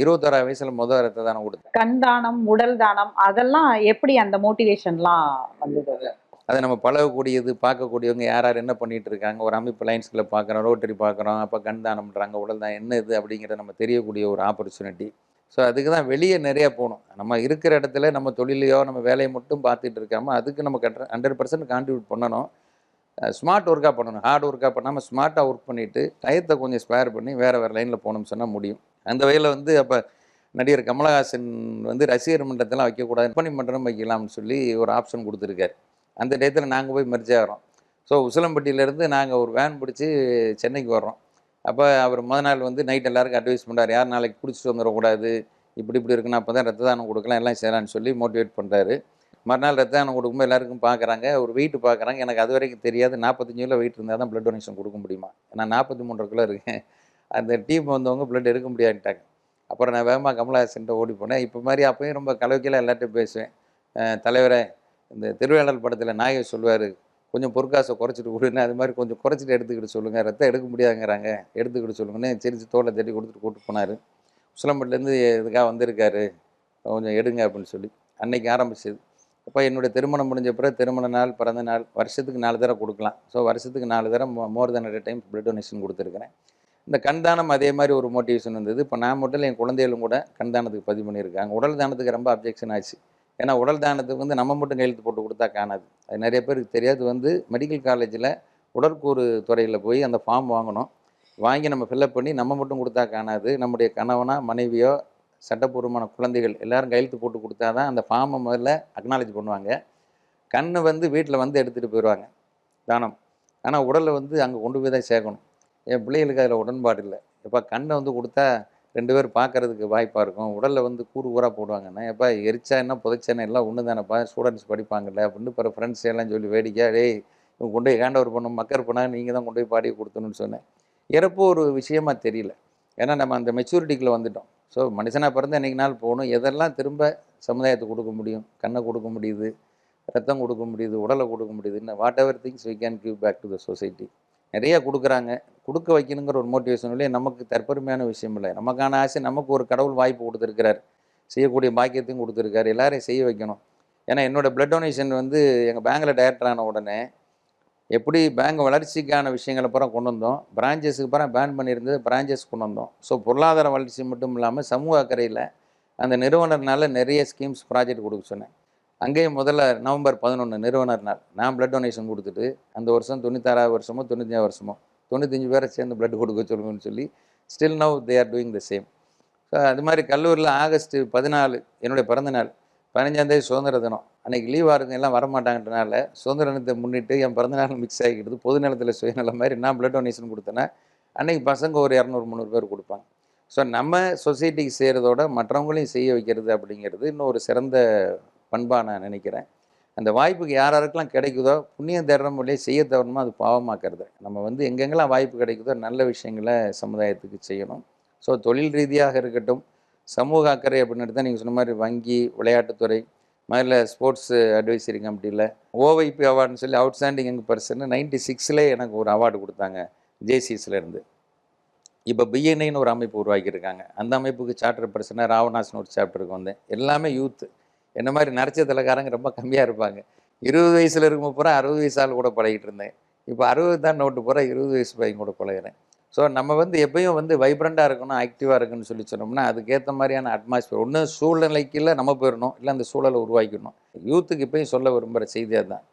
21 வயசில் முதல் ரத்த தானம் கொடுத்தேன். கண் தானம், உடல் தானம் அதெல்லாம் எப்படி அந்த மோட்டிவேஷன்லாம் வந்தது? அதை நம்ம பழகக்கூடியது, பார்க்கக்கூடியவங்க யார் யார் என்ன பண்ணிகிட்டு இருக்காங்க, ஒரு அமைப்பு லைன்ஸ்களை பார்க்குறோம், ரோட்டரி பார்க்குறோம், அப்போ கண் தானம்ன்றாங்க, உடல் தான் என்ன இது அப்படிங்கிறத நம்ம தெரியக்கூடிய ஒரு ஆப்பர்ச்சுனிட்டி. ஸோ அதுக்கு தான் வெளியே நிறையா போகணும். நம்ம இருக்கிற இடத்துல நம்ம தொழிலையோ நம்ம வேலையை மட்டும் பார்த்துட்டு இருக்காமல் அதுக்கு நம்ம 100% கான்ட்ரிபியூட் பண்ணணும். ஸ்மார்ட் ஒர்க்காக பண்ணணும். ஹார்ட் ஒர்க்காக பண்ணாமல் ஸ்மார்ட்டாக ஒர்க் பண்ணிவிட்டு டயத்தை கொஞ்சம் ஸ்பேர் பண்ணி வேறு லைனில் போகணும்னு சொன்னால் முடியும். அந்த வகையில் வந்து அப்போ நடிகர் கமலஹாசன் வந்து ரசிகர் மன்றத்தெல்லாம் வைக்கக்கூடாது, பணி மன்றம் வைக்கலாம்னு சொல்லி ஒரு ஆப்ஷன் கொடுத்துருக்காரு. அந்த டயத்தில் நாங்கள் போய் மெர்ஜ் ஆகிறோம். ஸோ உசிலம்பட்டியிலேருந்து நாங்கள் ஒரு வேன் பிடிச்சி சென்னைக்கு வர்றோம். அப்போ அவர் முதல் நாள் வந்து நைட் எல்லாருக்கும் அட்வைஸ் பண்ணுறாரு, யார் நாளைக்கு குடிச்சிட்டு வந்துடக்கூடாது, இப்படி இருக்குன்னா அப்போ தான் ரத்த தானம் கொடுக்கலாம், எல்லாம் செய்யலான்னு சொல்லி மோட்டிவேட் பண்ணுறாரு. மறுநாள் ரத்த தானம் கொடுக்கும்போது எல்லாருக்கும் பார்க்குறாங்க, ஒரு வெயிட் பார்க்குறாங்க. எனக்கு அது வரைக்கும் தெரியாது 45 கிலோ வெயிட் இருந்தால் தான் ப்ளட் டொனேஷன் கொடுக்க முடியுமா. நான் 43 கிலோ இருக்கேன். அந்த டீம் வந்தவங்க ப்ளட் எடுக்க முடியாதுட்டாங்க. அப்புறம் நான் வேகமாக கமலஹாசன்ட்ட ஓடி போனேன். இப்போ மாதிரி அப்போயும் ரொம்ப கலவைக்கெல்லாம் எல்லார்ட்டையும் பேசுவேன். தலைவரே, இந்த திருவிழாடல் படத்தில் நாயகர் சொல்லுவார், கொஞ்சம் பொற்காசை குறைச்சிட்டு கொடுன்னு, அது மாதிரி கொஞ்சம் குறைச்சிட்டு எடுத்துக்கிட்டு சொல்லுங்கள், ரத்தம் எடுக்க முடியாதுங்கிறாங்க, எடுத்துக்கிட்டு சொல்லுங்கன்னு சிரித்து தோலை தட்டி கொடுத்துட்டு கூப்பிட்டு போனார். உசிலம்பட்டிலேருந்து இதுக்காக வந்திருக்காரு, கொஞ்சம் எடுங்க அப்படின்னு சொல்லி அன்னைக்கு ஆரம்பிச்சது. அப்போ என்னுடைய திருமணம் முடிஞ்ச பிறகு திருமண நாள், பிறந்த நாள் வருஷத்துக்கு 4 தடவை கொடுக்கலாம். ஸோ வருஷத்துக்கு 4 தடவை மோர் தென் 1 டைம் ப்ளட் டொனேஷன் கொடுத்துருக்கிறேன். இந்த கண் தானம் அதே மாதிரி ஒரு மோட்டிவேஷன் வந்தது. இப்போ நான் மட்டும் இல்லை, என் குழந்தைகளும் கூட கண் தானத்துக்கு பதிவு பண்ணியிருக்காங்க. உடல் தானத்துக்கு ரொம்ப அப்ஜெக்ஷன் ஆச்சு. ஏன்னா உடல் தானத்துக்கு வந்து நம்ம மட்டும் கையெழுத்து போட்டு கொடுத்தா காணாது. அது நிறைய பேருக்கு தெரியாது. வந்து மெடிக்கல் காலேஜில் உடற்கூறு துறையில் போய் அந்த ஃபார்ம் வாங்கணும். வாங்கி நம்ம ஃபில்லப் பண்ணி நம்ம மட்டும் கொடுத்தா காணாது. நம்முடைய கணவனோ மனைவியோ சட்டப்பூர்வமான குழந்தைகள் எல்லோரும் கையெழுத்து போட்டு கொடுத்தா தான் அந்த ஃபார்மை முதல்ல அக்னாலேஜ் பண்ணுவாங்க. கண் வந்து வீட்டில் வந்து எடுத்துகிட்டு போயிடுவாங்க தானம். ஆனால் உடலை வந்து அங்கே கொண்டு போய் தான் சேர்க்கணும். என் பிள்ளைகளுக்கு அதில் உடன்பாடு இல்லை. எப்போ கண்ணை வந்து கொடுத்தா 2 பேர் பார்க்குறதுக்கு வாய்ப்பாக இருக்கும், உடலில் வந்து கூறு கூறாக போடுவாங்கண்ணா, எப்போ எரிச்சா என்ன புதைச்சேன்னா எல்லாம் ஒன்று தானேப்பா, ஸ்டூடெண்ட்ஸ் படிப்பாங்கல்ல அப்படின்னு பிற ஃப்ரெண்ட்ஸ் எல்லாம் சொல்லி வேடிக்கை, டேய் இவங்க கொண்டு போய் ஹேண்ட் பண்ணணும், மக்கர் பண்ணால் நீங்கள் தான் கொண்டு போய் பாடியை கொடுத்தணும்னு சொன்னேன். இறப்பு ஒரு விஷயமா தெரியல. ஏன்னா நம்ம அந்த மெச்சூரிட்டிக்குள்ளே வந்துட்டோம். ஸோ மனுஷனாக பிறந்து என்றைக்கு நாள் போகணும், எதெல்லாம் திரும்ப சமுதாயத்துக்கு கொடுக்க முடியும், கண்ணை கொடுக்க முடியுது, ரத்தம் கொடுக்க முடியுது, உடலை கொடுக்க முடியுதுன்னு whatever things we can give back to the society. நிறையா கொடுக்குறாங்க. கொடுக்க வைக்கணுங்கிற ஒரு மோட்டிவேஷன்லேயே நமக்கு தற்பெருமையான விஷயம் இல்லை. நமக்கான ஆசை, நமக்கு ஒரு கடவுள் வாய்ப்பு கொடுத்துருக்கிறார், செய்யக்கூடிய பாக்கியத்தையும் கொடுத்துருக்காரு, எல்லாரையும் செய்ய வைக்கணும். ஏன்னா என்னோடய ப்ளட் டொனேஷன் வந்து எங்கள் பேங்கில் டைரக்டர் ஆன உடனே எப்படி பேங்க் வளர்ச்சிக்கான விஷயங்களை பூரா கொண்டு வந்தோம், பிரான்ச்சஸுக்கு பூரா பேன் பண்ணியிருந்தது பிரான்ச்சஸ் கொண்டு வந்தோம். ஸோ பொருளாதார வளர்ச்சி மட்டும் இல்லாமல் சமூக அக்கறையில் அந்த நிறுவனர்னால நிறைய ஸ்கீம்ஸ் ப்ராஜெக்ட் கொடுக்க சொன்னேன். அங்கேயும் முதல்ல நவம்பர் 11 நிறுவனர் நாள் நான் ப்ளட் டொனேஷன் கொடுத்துட்டு, அந்த வருஷம் 96 வருஷமோ 95 வருஷமோ 95 பேரை சேர்ந்து ப்ளட் கொடுக்க சொல்லுங்கன்னு சொல்லி still now they are doing the same. So அது மாதிரி கல்லூரியில் ஆகஸ்ட் 14 என்னுடைய பிறந்தநாள், 15ஆம் சுதந்திர தினம், அன்றைக்கி லீவாக இருக்கும், எல்லாம் வரமாட்டாங்கன்றனால சுதந்திர தினத்தை முன்னிட்டு என் பிறந்தநாள் மிக்ஸ் ஆகிக்கிடுது. பொது நிலத்தில் சுயநலம் மாதிரி நான் ப்ளட் டொனேஷன் கொடுத்தேன்னா அன்றைக்கி பசங்க ஒரு 200-300 பேர் கொடுப்பாங்க. ஸோ நம்ம சொசைட்டிக்கு செய்கிறதோட மற்றவங்களையும் செய்ய வைக்கிறது அப்படிங்கிறது இன்னும் ஒரு சிறந்த பண்பாக நான் நினைக்கிறேன். அந்த வாய்ப்புக்கு யாராருக்கெல்லாம் கிடைக்குதோ புண்ணியம் தேடுற மொழியே செய்ய தவறணுமோ அது பாவமாக்கிறது. நம்ம வந்து எங்கெங்கெல்லாம் வாய்ப்பு கிடைக்குதோ நல்ல விஷயங்களை சமுதாயத்துக்கு செய்யணும். ஸோ தொழில் ரீதியாக இருக்கட்டும், சமூக அக்கறை அப்படின்னு தான் நீங்கள் சொன்ன மாதிரி வங்கி, விளையாட்டுத்துறை, முதல்ல ஸ்போர்ட்ஸ் அட்வைசரி கமிட்டியில் ஓவைபி அவார்டுன்னு சொல்லி அவுட்ஸ்டாண்டிங் யங் பர்சன் 96 எனக்கு ஒரு அவார்டு கொடுத்தாங்க ஜேசிஎஸ்லேருந்து. இப்போ பிஎன்ஐன்னு ஒரு அமைப்பு உருவாக்கியிருக்காங்க. அந்த அமைப்புக்கு சார்ட்டர் பர்சனாக ராவணாஸ்னு ஒரு சாப்டருக்கு வந்தேன். எல்லாமே யூத்து. என்ன மாதிரி நரைச்ச ரொம்ப கம்மியாக இருப்பாங்க. 20 வயசில் இருக்கும் பூரா 60 வயசு ஆள் கூட பழகிட்டு இருந்தேன். இப்போ 60 தான் நோட்டு பூரா 20 வயசு பையன் கூட பழகிறேன். ஸோ நம்ம வந்து எப்பயும் வந்து வைப்ரண்ட்டாக இருக்கணும், ஆக்டிவாக இருக்குன்னு சொல்லி சொன்னோம்னா அதுக்கேற்ற மாதிரியான அட்மாஸ்பியர் ஒன்று சூழ்நிலைக்குள்ள நம்ம போயிடணும், இல்லை அந்த சூழலை உருவாக்கிடணும். யூத்துக்கு இப்போயும் சொல்ல விரும்புகிற செய்தியாக தான்,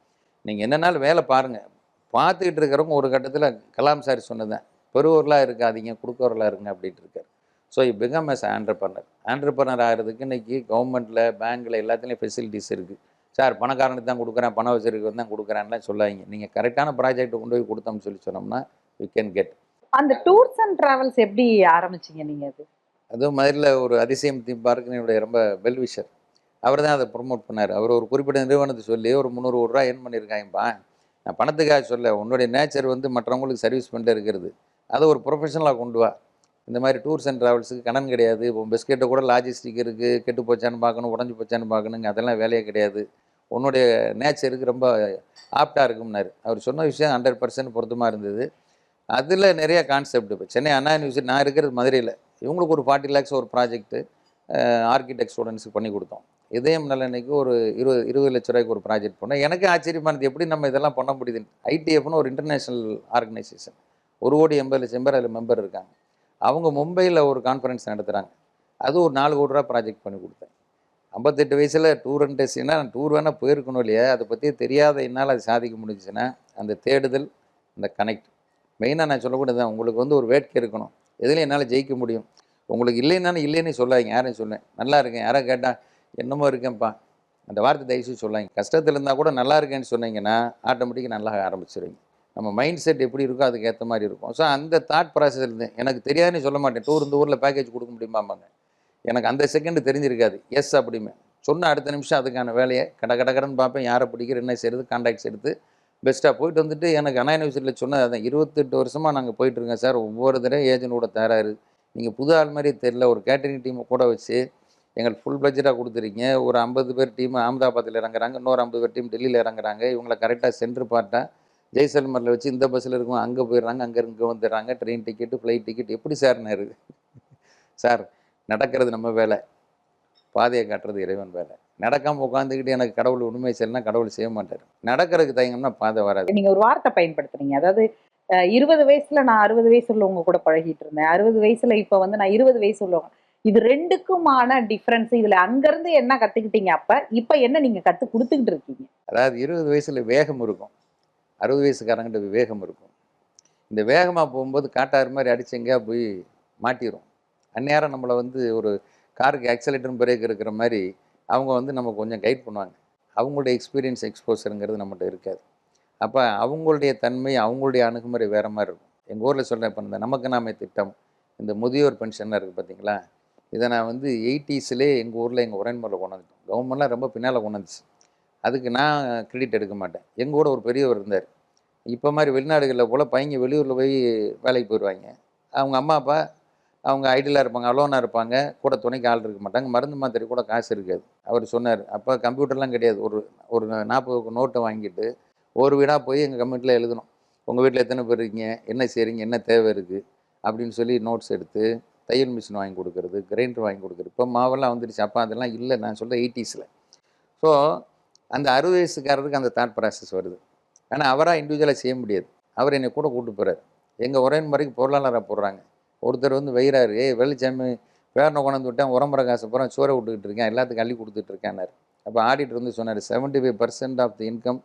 நீங்கள் என்னன்னாலும் வேலை பாருங்கள். பார்த்துக்கிட்டு இருக்கிறவங்க ஒரு கட்டத்தில் கலாம் சார் சொன்னதான், பெருவர்களாக இருக்காதீங்க, கொடுக்கவர்களாக இருங்க அப்படின்ட்டு இருக்கார். So you become as entrepreneur. Entrepreneur ஆகிறதுக்கு இன்றைக்கி கவர்மெண்ட்டில், பேங்க்கில் எல்லாத்துலேயும் ஃபெசிலிட்டிஸ் இருக்குது. சார் பணக்காரனுக்கு தான் கொடுக்குறேன், பண வசதிக்கு தான் கொடுக்குறேன்லாம் சொல்லாதீங்க. நீங்கள் கரெக்டான ப்ராஜெக்ட் கொண்டு போய் கொடுத்தோம்னு சொல்லி சொன்னோம்னா யூ கேன் கெட். அந்த டூர்ஸ் அண்ட் டிராவல்ஸ் எப்படி ஆரம்பிச்சீங்க நீங்க அது? அதுவும் மதுரையில் ஒரு அதிசயம் தீம் பார்க்குன்னு என்னுடைய ரொம்ப வெல்விஷர் அவர் தான் அதை ப்ரொமோட் பண்ணார். அவர் ஒரு குறிப்பிட்ட நிறுவனத்தை சொல்லி ஒரு 300 கோடி ரூபா ஏர்ன் பண்ணியிருக்காங்கப்பா. நான் பணத்துக்காக சொல்ல, உன்னுடைய நேச்சர் வந்து மற்றவங்களுக்கு சர்வீஸ் பண்ணிட்டு இருக்கிறது, அதை ஒரு ப்ரொஃபஷனலாக கொண்டு வா. இந்த மாதிரி டூர்ஸ் அண்ட் ட்ராவல்ஸுக்கு கடன் கிடையாது. இப்போ பிஸ்கெட்டை கூட லாஜிஸ்டிக் இருக்குது, கெட்டு போச்சான்னு பார்க்கணும், உடஞ்சி போச்சான்னு பார்க்கணுங்க, அதெல்லாம் வேலையே கிடையாது. உன்னுடைய நேச்சருக்கு ரொம்ப ஆப்டாக இருக்கும்னாரு. அவர் சொன்ன விஷயம் 100% பொருத்தமாக இருந்தது. அதில் நிறைய கான்செப்ட். இப்போ சென்னை அண்ணா யூனிவர்சிட்டி, நான் இருக்கிறது மதுரையில், இவங்களுக்கு ஒரு 40 lakhs ஒரு ப்ராஜெக்ட்டு ஆர்கிடெக்ட் ஸ்டூடெண்ட்ஸுக்கு பண்ணி கொடுத்தோம். இதயம் நல்லன்னைக்கு ஒரு 20 லட்ச ரூபாய்க்கு ஒரு ப்ராஜெக்ட் பண்ணோம். எனக்கு ஆச்சரியமானது எப்படி நம்ம இதெல்லாம் பண்ண முடியுது. ஐடிஎஃப்னு ஒரு இன்டர்நேஷ்னல் ஆர்கனைசேஷன், 1,80,00,000 பேர் அதில் மெம்பர் இருக்காங்க. அவங்க மும்பையில் ஒரு கான்ஃபரன்ஸ் நடத்துகிறாங்க. அது ஒரு 4 கோடி ரூபா ப்ராஜெக்ட் பண்ணி கொடுத்தேன். 58 வயசில் டூர் அண்ட் டெஸ்ட்னா டூர் வேணால் போயிருக்கணும் இல்லையா, அதை பற்றி தெரியாத என்னால் அது சாதிக்க முடிஞ்சுச்சுன்னா அந்த தேடுதல், அந்த கனெக்ட் மெயினாக நான் சொல்லக்கூடியது தான். உங்களுக்கு வந்து ஒரு வேட்கை இருக்கணும், எதுலையும் என்னால் ஜெயிக்க முடியும். உங்களுக்கு இல்லைன்னாலும் இல்லைன்னு சொல்லாதீங்க. யாரையும் சொல்லேன் நல்லா இருக்கேன், யாரை கேட்டால் என்னமோ இருக்கேன்ப்பா, அந்த வார்த்தை தயவுசெய்து சொல்லாங்க. கஷ்டத்தில் இருந்தால் கூட நல்லா இருக்கேன்னு சொன்னீங்கன்னா ஆட்டோமேட்டிக்காக நல்லா ஆரம்பிச்சிருவீங்க. நம்ம மைண்ட் செட் எப்படி இருக்கோ அதுக்கு ஏற்ற மாதிரி இருக்கும். ஸோ அந்த தாட் ப்ராசஸ் இருந்தேன். எனக்கு தெரியாதுன்னு சொல்ல மாட்டேன். டூர் இந்த ஊரில் பேக்கேஜ் கொடுக்க முடியுமாம்பாங்க, எனக்கு அந்த செகண்டு தெரிஞ்சிருக்காது. எஸ் அப்படிமே சொன்ன அடுத்த நிமிஷம் அதுக்கான வேலையை கடன்னு பார்ப்பேன், யாரை பிடிக்கிற என்ன செய்கிறது, கான்டாக்ட்ஸ் எடுத்து பெஸ்ட்டாக போயிட்டு வந்துட்டு. எனக்கு அண்ணா யூனிவர்சிட்டியில் சொன்னது அதான், 28 வருஷமாக நாங்கள் போயிட்டுருக்கோம் சார், ஒவ்வொரு தடவை ஏஜென்ட்டோட தராரு, நீங்கள் புது ஆள் மாதிரி தெரியல, ஒரு கேட்டரிங் டீமை கூட வச்சு எங்களுக்கு ஃபுல் பட்ஜெட்டாக கொடுத்துருக்கீங்க. ஒரு 50 பேர் டீம் அகமதாபாத்தில் இறங்குறாங்க, இன்னொரு 50 பேர் டீம் டெல்லியில் இறங்குறாங்க. இவங்களை கரெக்டாக சென்ட்ரு பார்ட்டாக ஜெய்சல்மரில் வச்சு இந்த பஸ்ஸில் இருக்கும், அங்கே போயிடுறாங்க, அங்கே இங்கே வந்துடுறாங்க, ட்ரெயின் டிக்கெட்டு ஃப்ளைட் டிக்கெட் எப்படி சார்னாரு. சார் நடக்கிறது நம்ம வேலை, பாதையை காட்டுறது இறைவன் வேலை. நடக்காமல் உட்காந்துக்கிட்டு எனக்கு கடவுள் உண்மை செய்யலாம், கடவுள் செய்ய மாட்டார். நடக்கிறதுக்கு தயங்கம்னா பாதை வராது. நீங்க ஒரு வார்த்தை பயன்படுத்துறீங்க, அதாவது 20 வயசுல நான் 60 வயசு உள்ளவங்க கூட பழகிட்டு இருந்தேன், 60 வயசுல இப்ப வந்து நான் 20 வயசு உள்ளவங்க. இது ரெண்டுக்குமான டிஃபரன்ஸ், இதுல அங்கிருந்து என்ன கத்துக்கிட்டீங்க, இப்ப என்ன நீங்க கத்து கொடுத்துக்கிட்டு இருக்கீங்க? அதாவது 20 வயசுல வேகம் இருக்கும், 60 வயசுக்காரங்கிட்ட விவேகம் இருக்கும். இந்த வேகமாக போகும்போது காட்டாறு மாதிரி அடிச்சு எங்கேயா போய் மாட்டிடும். அந்நேரம் நம்மளை வந்து ஒரு காருக்கு ஆக்சிலேட்டரும் பிரேக் இருக்கிற மாதிரி அவங்க வந்து நம்ம கொஞ்சம் கைட் பண்ணுவாங்க. அவங்களுடைய எக்ஸ்பீரியன்ஸ் எக்ஸ்போசருங்கிறது நம்மகிட்ட இருக்காது. அப்போ அவங்களுடைய தன்மை, அவங்களுடைய அணுகுமுறை வேறு மாதிரி இருக்கும். எங்கள் ஊரில் சொல்கிறேன், இப்போ இந்த நமக்கு நாமே திட்டம், இந்த முதியோர் பென்ஷன் இருக்குது பார்த்தீங்களா, இதை நான் வந்து 80ஸ்லேயே எங்கள் ஊரில் எங்கள் உரைமுறையில் கொண்டு வந்துட்டோம். கவர்மெண்ட்லாம் ரொம்ப பின்னால் கொண்டு வந்துச்சு. அதுக்கு நான் கிரெடிட் எடுக்க மாட்டேன். எங்கள் கூட ஒரு பெரியவர் இருந்தார். இப்போ மாதிரி வெளிநாடுகளில் போல் பையங்க வெளியூரில் போய் வேலைக்கு போயிடுவாங்க. அவங்க அம்மா அப்பா அவங்க ஐடியலாக இருப்பாங்க, அலோனாக இருப்பாங்க, கூட துணைக்கு ஆள் இருக்க மாட்டாங்க, மருந்து மாத்திரை கூட காசு இருக்காது. அவர் சொன்னார், அப்போ கம்ப்யூட்டர்லாம் கிடையாது. ஒரு 40 நோட்டை வாங்கிட்டு ஒரு வீடாக போய் எங்கள் கம்ப்யூட்டரில் எழுதணும், உங்கள் வீட்டில் எத்தனை பேர் இருக்கீங்க, என்ன செய்கிறீங்க, என்ன தேவை இருக்குது அப்படின்னு சொல்லி நோட்ஸ் எடுத்து தையல் மிஷின் வாங்கி கொடுக்குறது, கிரைண்டர் வாங்கி கொடுக்குறது. இப்போ மாவெல்லாம் வந்துடுச்சு, அப்போ அதெல்லாம் இல்லை. நான் சொல்கிறேன் 80ஸ்ல. ஸோ அந்த 60 வயசுக்காரருக்கு அந்த தாட் ப்ராசஸ் வருது. ஆனால் அவராக இண்டிவிஜுவலாக செய்ய முடியாது. அவர் என்னை கூட கூப்பிட்டு போகிறார். எங்கள் ஒரே முறைக்கு பொருளாதாரம் போடுறாங்க. ஒருத்தர் வந்து வெயிறாரு, வெள்ளிச்சாமி பேரனை கொண்டாந்து விட்டேன், உரம்புற காசு பூரா சோறை விட்டுக்கிட்டு இருக்கேன், எல்லாத்துக்கும் அள்ளி கொடுத்துட்ருக்கேன்னாரு. அப்போ ஆடிட்டர் வந்து சொன்னார், 75% of the income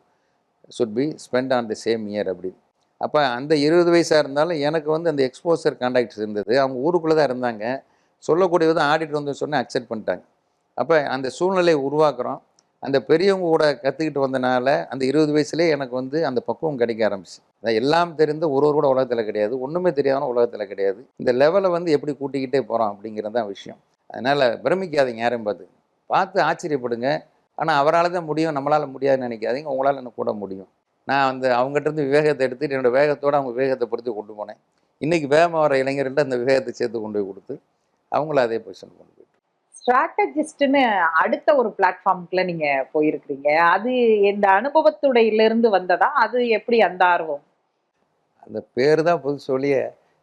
should be spend on the same year அப்படின்னு. அப்போ அந்த 20 வயசாக இருந்தாலும் எனக்கு வந்து அந்த எக்ஸ்போசர் கான்டாக்ட்ஸ் இருந்தது. அவங்க ஊருக்குள்ளே தான் இருந்தாங்க. சொல்லக்கூடியது ஆடிட்டர் வந்து சொன்னால் அக்செப்ட் பண்ணிட்டாங்க. அப்போ அந்த சூழ்நிலையை உருவாக்குறோம். அந்த பெரியவங்க கூட கற்றுக்கிட்டு வந்தனால அந்த 20 வயசுலேயே எனக்கு வந்து அந்த பக்குவம் கிடைக்க ஆரம்பிச்சு. அதான் எல்லாம் தெரிந்த ஒருவர் கூட உலகத்தில் கிடையாது, ஒன்றுமே தெரியாதவன உலகத்தில் கிடையாது. இந்த லெவலை வந்து எப்படி கூட்டிக்கிட்டே போகிறோம் அப்படிங்கிறது தான் விஷயம். அதனால் பிரமிக்காதீங்க, யாரையும் பார்த்து ஆச்சரியப்படுங்க. ஆனால் அவரால் தான் முடியும், நம்மளால் முடியாதுன்னு நினைக்காதீங்க. உங்களால் எனக்கு கூட முடியும். நான் வந்து அவங்ககிட்டருந்து விவேகத்தை எடுத்துகிட்டு என்னோடய வேகத்தோடு அவங்க விவேகத்தை பொறுத்து கொண்டு போனேன். இன்றைக்கி வேகமாக வர இளைஞர்கள்ட்ட அந்த விவேகத்தை சேர்த்து கொண்டு போய் கொடுத்து அவங்கள அதே பொசிஷன் கொண்டு போய். ஸ்ட்ராட்டஜிஸ்ட்னு அடுத்த ஒரு பிளாட்ஃபார்முக்குள்ள நீங்க போயிருக்கிறீங்க. அது இந்த அனுபவத்துடையிலிருந்து வந்ததா? அது எப்படி அந்த ஆர்வம்? அந்த பேர் தான் புது சொல்லிய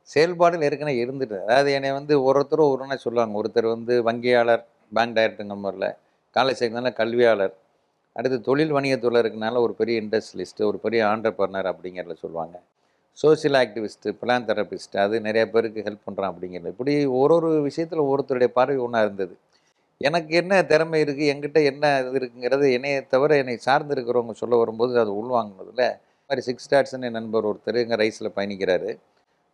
செயல்பாடுகள் ஏற்கனவே இருந்துட்டு. அதாவது என்னை வந்து ஒருத்தரும் ஒருனா சொல்லுவாங்க. ஒருத்தர் வந்து வங்கியாளர், பேங்க் டைரக்டருங்கிற முறையில், காலேஜ் சேர்க்கனால கல்வியாளர், அடுத்து தொழில் வணிகத்துறையில் இருக்கனால ஒரு பெரிய இண்டஸ்ட்ரியலிஸ்ட்டு, ஒரு பெரிய ஆண்டர்பர்னர் அப்படிங்கிறத சொல்லுவாங்க. சோசியல் ஆக்டிவிஸ்ட்டு, பிலாந்தெரபிஸ்ட்டு, அது நிறைய பேருக்கு ஹெல்ப் பண்ணுறான் அப்படிங்கிறது. இப்படி ஒரு விஷயத்தில் ஒருத்தருடைய பார்வை ஒன்றா இருந்தது. எனக்கு என்ன திறமை இருக்குது, என்கிட்ட என்ன இது இருக்குங்கிறது என்னையை தவிர என்னை சார்ந்து இருக்கிறவங்க சொல்ல வரும்போது அது உள்வாங்கினதில் மாதிரி 6 ஸ்டார்ஸ்ன்னு என் நண்பர் ஒருத்தர் எங்கள் ரைஸில் பயணிக்கிறாரு.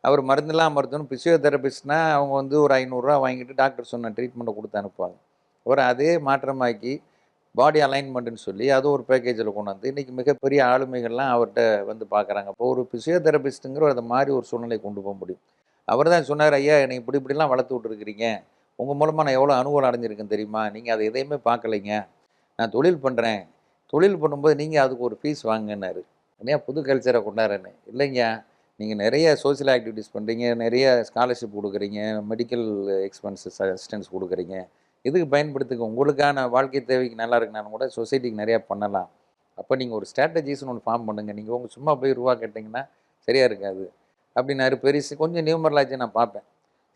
அவர் மருந்துலாம் மருத்துவம் ஃபிசியோதெரபிஸ்ட்னால் அவங்க வந்து ஒரு 500 ரூபா வாங்கிட்டு டாக்டர் சொன்ன ட்ரீட்மெண்ட்டை கொடுத்து அனுப்புவாங்க. அவர் அதே மாற்றமாக்கி பாடி அலைன்மெண்ட்டுன்னு சொல்லி அது ஒரு பேக்கேஜில் கொண்டு வந்து இன்றைக்கி மிகப்பெரிய ஆளுமைகள்லாம் அவர்கிட்ட வந்து பார்க்குறாங்க. இப்போ ஒரு ஃபிசியோதெரபிஸ்ட்டுங்கிற அதை மாதிரி ஒரு சூழ்நிலை கொண்டு போக முடியும். அவர் தான் சொன்னார், ஐயா என்னை இப்படிலாம் வளர்த்து விட்ருக்கிறீங்க, உங்கள் மூலமாக நான் எவ்வளோ அனுகூலம் அடைஞ்சிருக்கேன் தெரியுமா, நீங்கள் அதை எதையுமே பார்க்கலைங்க, நான் தொழில் பண்ணுறேன், தொழில் பண்ணும்போது நீங்கள் அதுக்கு ஒரு ஃபீஸ் வாங்கினாரு. ஏன் புது கல்ச்சரை கொண்டாடுறேன்னு. இல்லைங்க, நீங்கள் நிறைய சோசியல் ஆக்டிவிட்டீஸ் பண்ணுறீங்க, நிறைய ஸ்காலர்ஷிப் கொடுக்குறீங்க, மெடிக்கல் எக்ஸ்பென்சஸ் அசிஸ்டன்ஸ் கொடுக்குறீங்க, இதுக்கு பயன்படுத்துங்க, உங்களுக்கான வாழ்க்கை தேவைக்கு நல்லா இருக்குனாலும் கூட சொசைட்டிக்கு நிறையா பண்ணலாம். அப்போ நீங்கள் ஒரு ஸ்ட்ராட்டஜிஸ்னு ஒன்று ஃபார்ம் பண்ணுங்கள், நீங்கள் உங்கள் சும்மா போய் ரூபா கேட்டிங்கன்னா சரியாக இருக்காது அப்படின்னாரு. பெருசு கொஞ்சம் நியூமரலாச்சு நான் பார்ப்பேன்.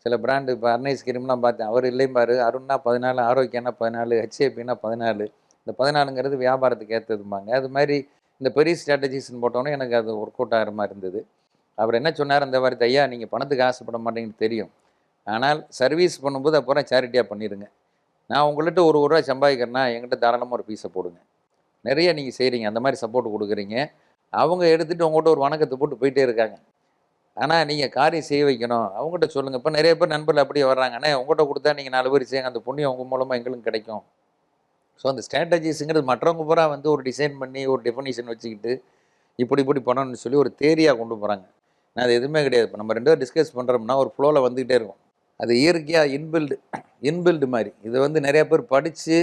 சில பிராண்டு இப்போ அர்னைஸ் கிரீம்லாம் பார்த்தேன், அவர் இல்லைம்பாரு, அருண்னா 14, ஆரோக்கியம்னா 14, ஹெச்ஏபின்னா 14. இந்த 14ங்கிறது வியாபாரத்துக்கு ஏற்றதும்பாங்க. அது மாதிரி இந்த பெரிய ஸ்ட்ராட்டஜிஸ்ன்னு போட்டோன்னே எனக்கு அது ஒர்க் அவுட் ஆகிற மாதிரி இருந்தது. அவர் என்ன சொன்னார் அந்த வார்த்தை, ஐயா நீங்கள் பணத்துக்கு ஆசைப்பட மாட்டேங்குன்னு தெரியும், ஆனால் சர்வீஸ் பண்ணும்போது அப்புறம் சேரிட்டியாக பண்ணிடுங்க. நான் உங்கள்கிட்ட ஒரு ரூபா சம்பாதிக்கிறேன்னா என்கிட்ட தாராளமாக ஒரு பீஸை போடுங்க. நிறைய நீங்கள் செய்கிறீங்க, அந்த மாதிரி சப்போர்ட் கொடுக்குறீங்க, அவங்க எடுத்துகிட்டு உங்கள்கிட்ட ஒரு வணக்கத்தை போட்டு போயிட்டே இருக்காங்க. ஆனால் நீங்கள் காரியம் செய்ய வைக்கணும், அவங்ககிட்ட சொல்லுங்கள். இப்போ நிறைய பேர் நண்பர்கள் அப்படியே வர்றாங்க, அண்ணே உங்கள்கிட்ட கொடுத்தா நீங்கள் 4 பேர் செய்யுங்க, அந்த புண்ணியம் உங்கள் மூலமாக எங்களுக்கு கிடைக்கும். ஸோ அந்த ஸ்ட்ராட்டஜிஸுங்கிறது மற்றவங்க பூரா வந்து ஒரு டிசைன் பண்ணி ஒரு டெஃபினிஷன் வச்சுக்கிட்டு இப்படி பண்ணணும்னு சொல்லி ஒரு தேரியாக கொண்டு போகிறாங்க. நான் அது எதுவுமே கிடையாது. இப்போ நம்ம 2 பேரும் டிஸ்கஸ் பண்ணுறோம்னா ஒரு ஃப்ளோவில் வந்துக்கிட்டே இருக்கும். அது இயற்கையாக இன்பில்டு மாதிரி. இது வந்து நிறைய பேர் படித்து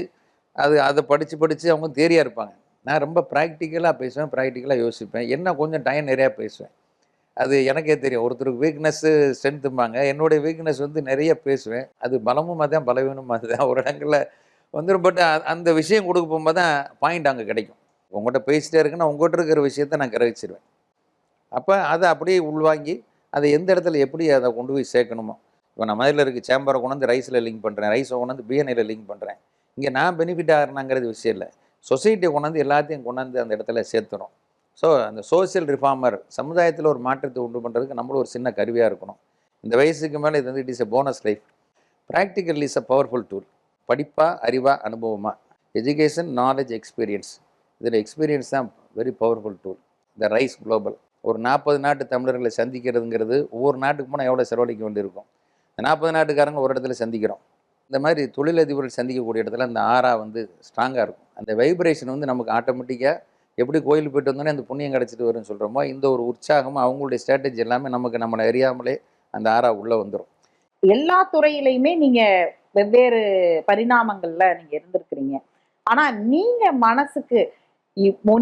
அதை படித்து அவங்க தேரியாக இருப்பாங்க. நான் ரொம்ப ப்ராக்டிக்கலாக பேசுவேன், ப்ராக்டிக்கலாக யோசிப்பேன், என்ன கொஞ்சம் டைம் நிறையா பேசுவேன். அது எனக்கே தெரியும். ஒருத்தருக்கு வீக்னஸ்ஸு ஸ்ட்ரென்த்தும்பாங்க, என்னுடைய வீக்னஸ் வந்து நிறைய பேசுவேன். அது பலமும் அதுதான், பலவீனமும் அதுதான். ஒரு இடங்களில் வந்துடும். பட் அந்த விஷயம் கொடுக்க போகும்போது தான் பாயிண்ட் அங்கே கிடைக்கும். உங்கள்கிட்ட பேசிட்டே இருக்குன்னா உங்கள்கிட்ட இருக்கிற விஷயத்த நான் கிரகிச்சிருவேன். அப்போ அதை அப்படியே உள்வாங்கி அதை எந்த இடத்துல எப்படி அதை கொண்டு போய் சேர்க்கணுமோ. இப்போ நான் மதுரையில் இருக்க சேம்பரை கொண்டு வந்து ரைஸில் லிங்க் பண்ணுறேன், ரைஸை கொண்டு வந்து பிஎன்ஐயில் லிங்க் பண்ணுறேன். இங்கே நான் பெனிஃபிட் ஆகிறேனாங்கிறது விஷயம் இல்லை, சொசைட்டியை கொண்டாந்து எல்லாத்தையும் கொண்டாந்து அந்த இடத்துல சேர்த்துறோம். ஸோ அந்த சோசியல் ரிஃபார்மர், சமுதாயத்தில் ஒரு மாற்றத்தை உண்டு பண்ணுறதுக்கு நம்மளும் ஒரு சின்ன கருவியாக இருக்கணும். இந்த வயசுக்கு மேலே இது வந்து it is a bonus life. Practical is a powerful tool. படிப்பா, அறிவா, அனுபவமா, எஜுகேஷன், நாலேஜ், எக்ஸ்பீரியன்ஸ். இதில் எக்ஸ்பீரியன்ஸ் தான் வெரி பவர்ஃபுல் டூல். இந்த ரைஸ் குளோபல் ஒரு 40 நாட்டு தமிழர்களை சந்திக்கிறதுங்கிறது ஒவ்வொரு நாட்டுக்கு போனால் எவ்வளோ செலவழிக்க வேண்டியிருக்கும். இந்த 40 நாட்டுக்காரங்க ஒரு இடத்துல சந்திக்கிறோம். இந்த மாதிரி தொழிலதிபர்கள் சந்திக்கக்கூடிய இடத்துல அந்த ஆறா வந்து ஸ்ட்ராங்காக இருக்கும். அந்த வைப்ரேஷன் வந்து நமக்கு ஆட்டோமேட்டிக்காக எப்படி கோயிலுக்கு போய்ட்டு வந்தோன்னே அந்த புண்ணியம் கிடச்சிட்டு வரும்னு சொல்கிறோமோ, இந்த ஒரு உற்சாகமும் அவங்களுடைய ஸ்ட்ராட்டஜி எல்லாமே நமக்கு நம்மளை அறியாமலே அந்த ஆறா உள்ளே வந்துடும். எல்லா துறையிலையுமே நீங்க வெவ்வேறு பரிணாமங்கள்ல நீங்க இருந்திருக்கிறீங்க. ஆனா நீங்க மனசுக்கு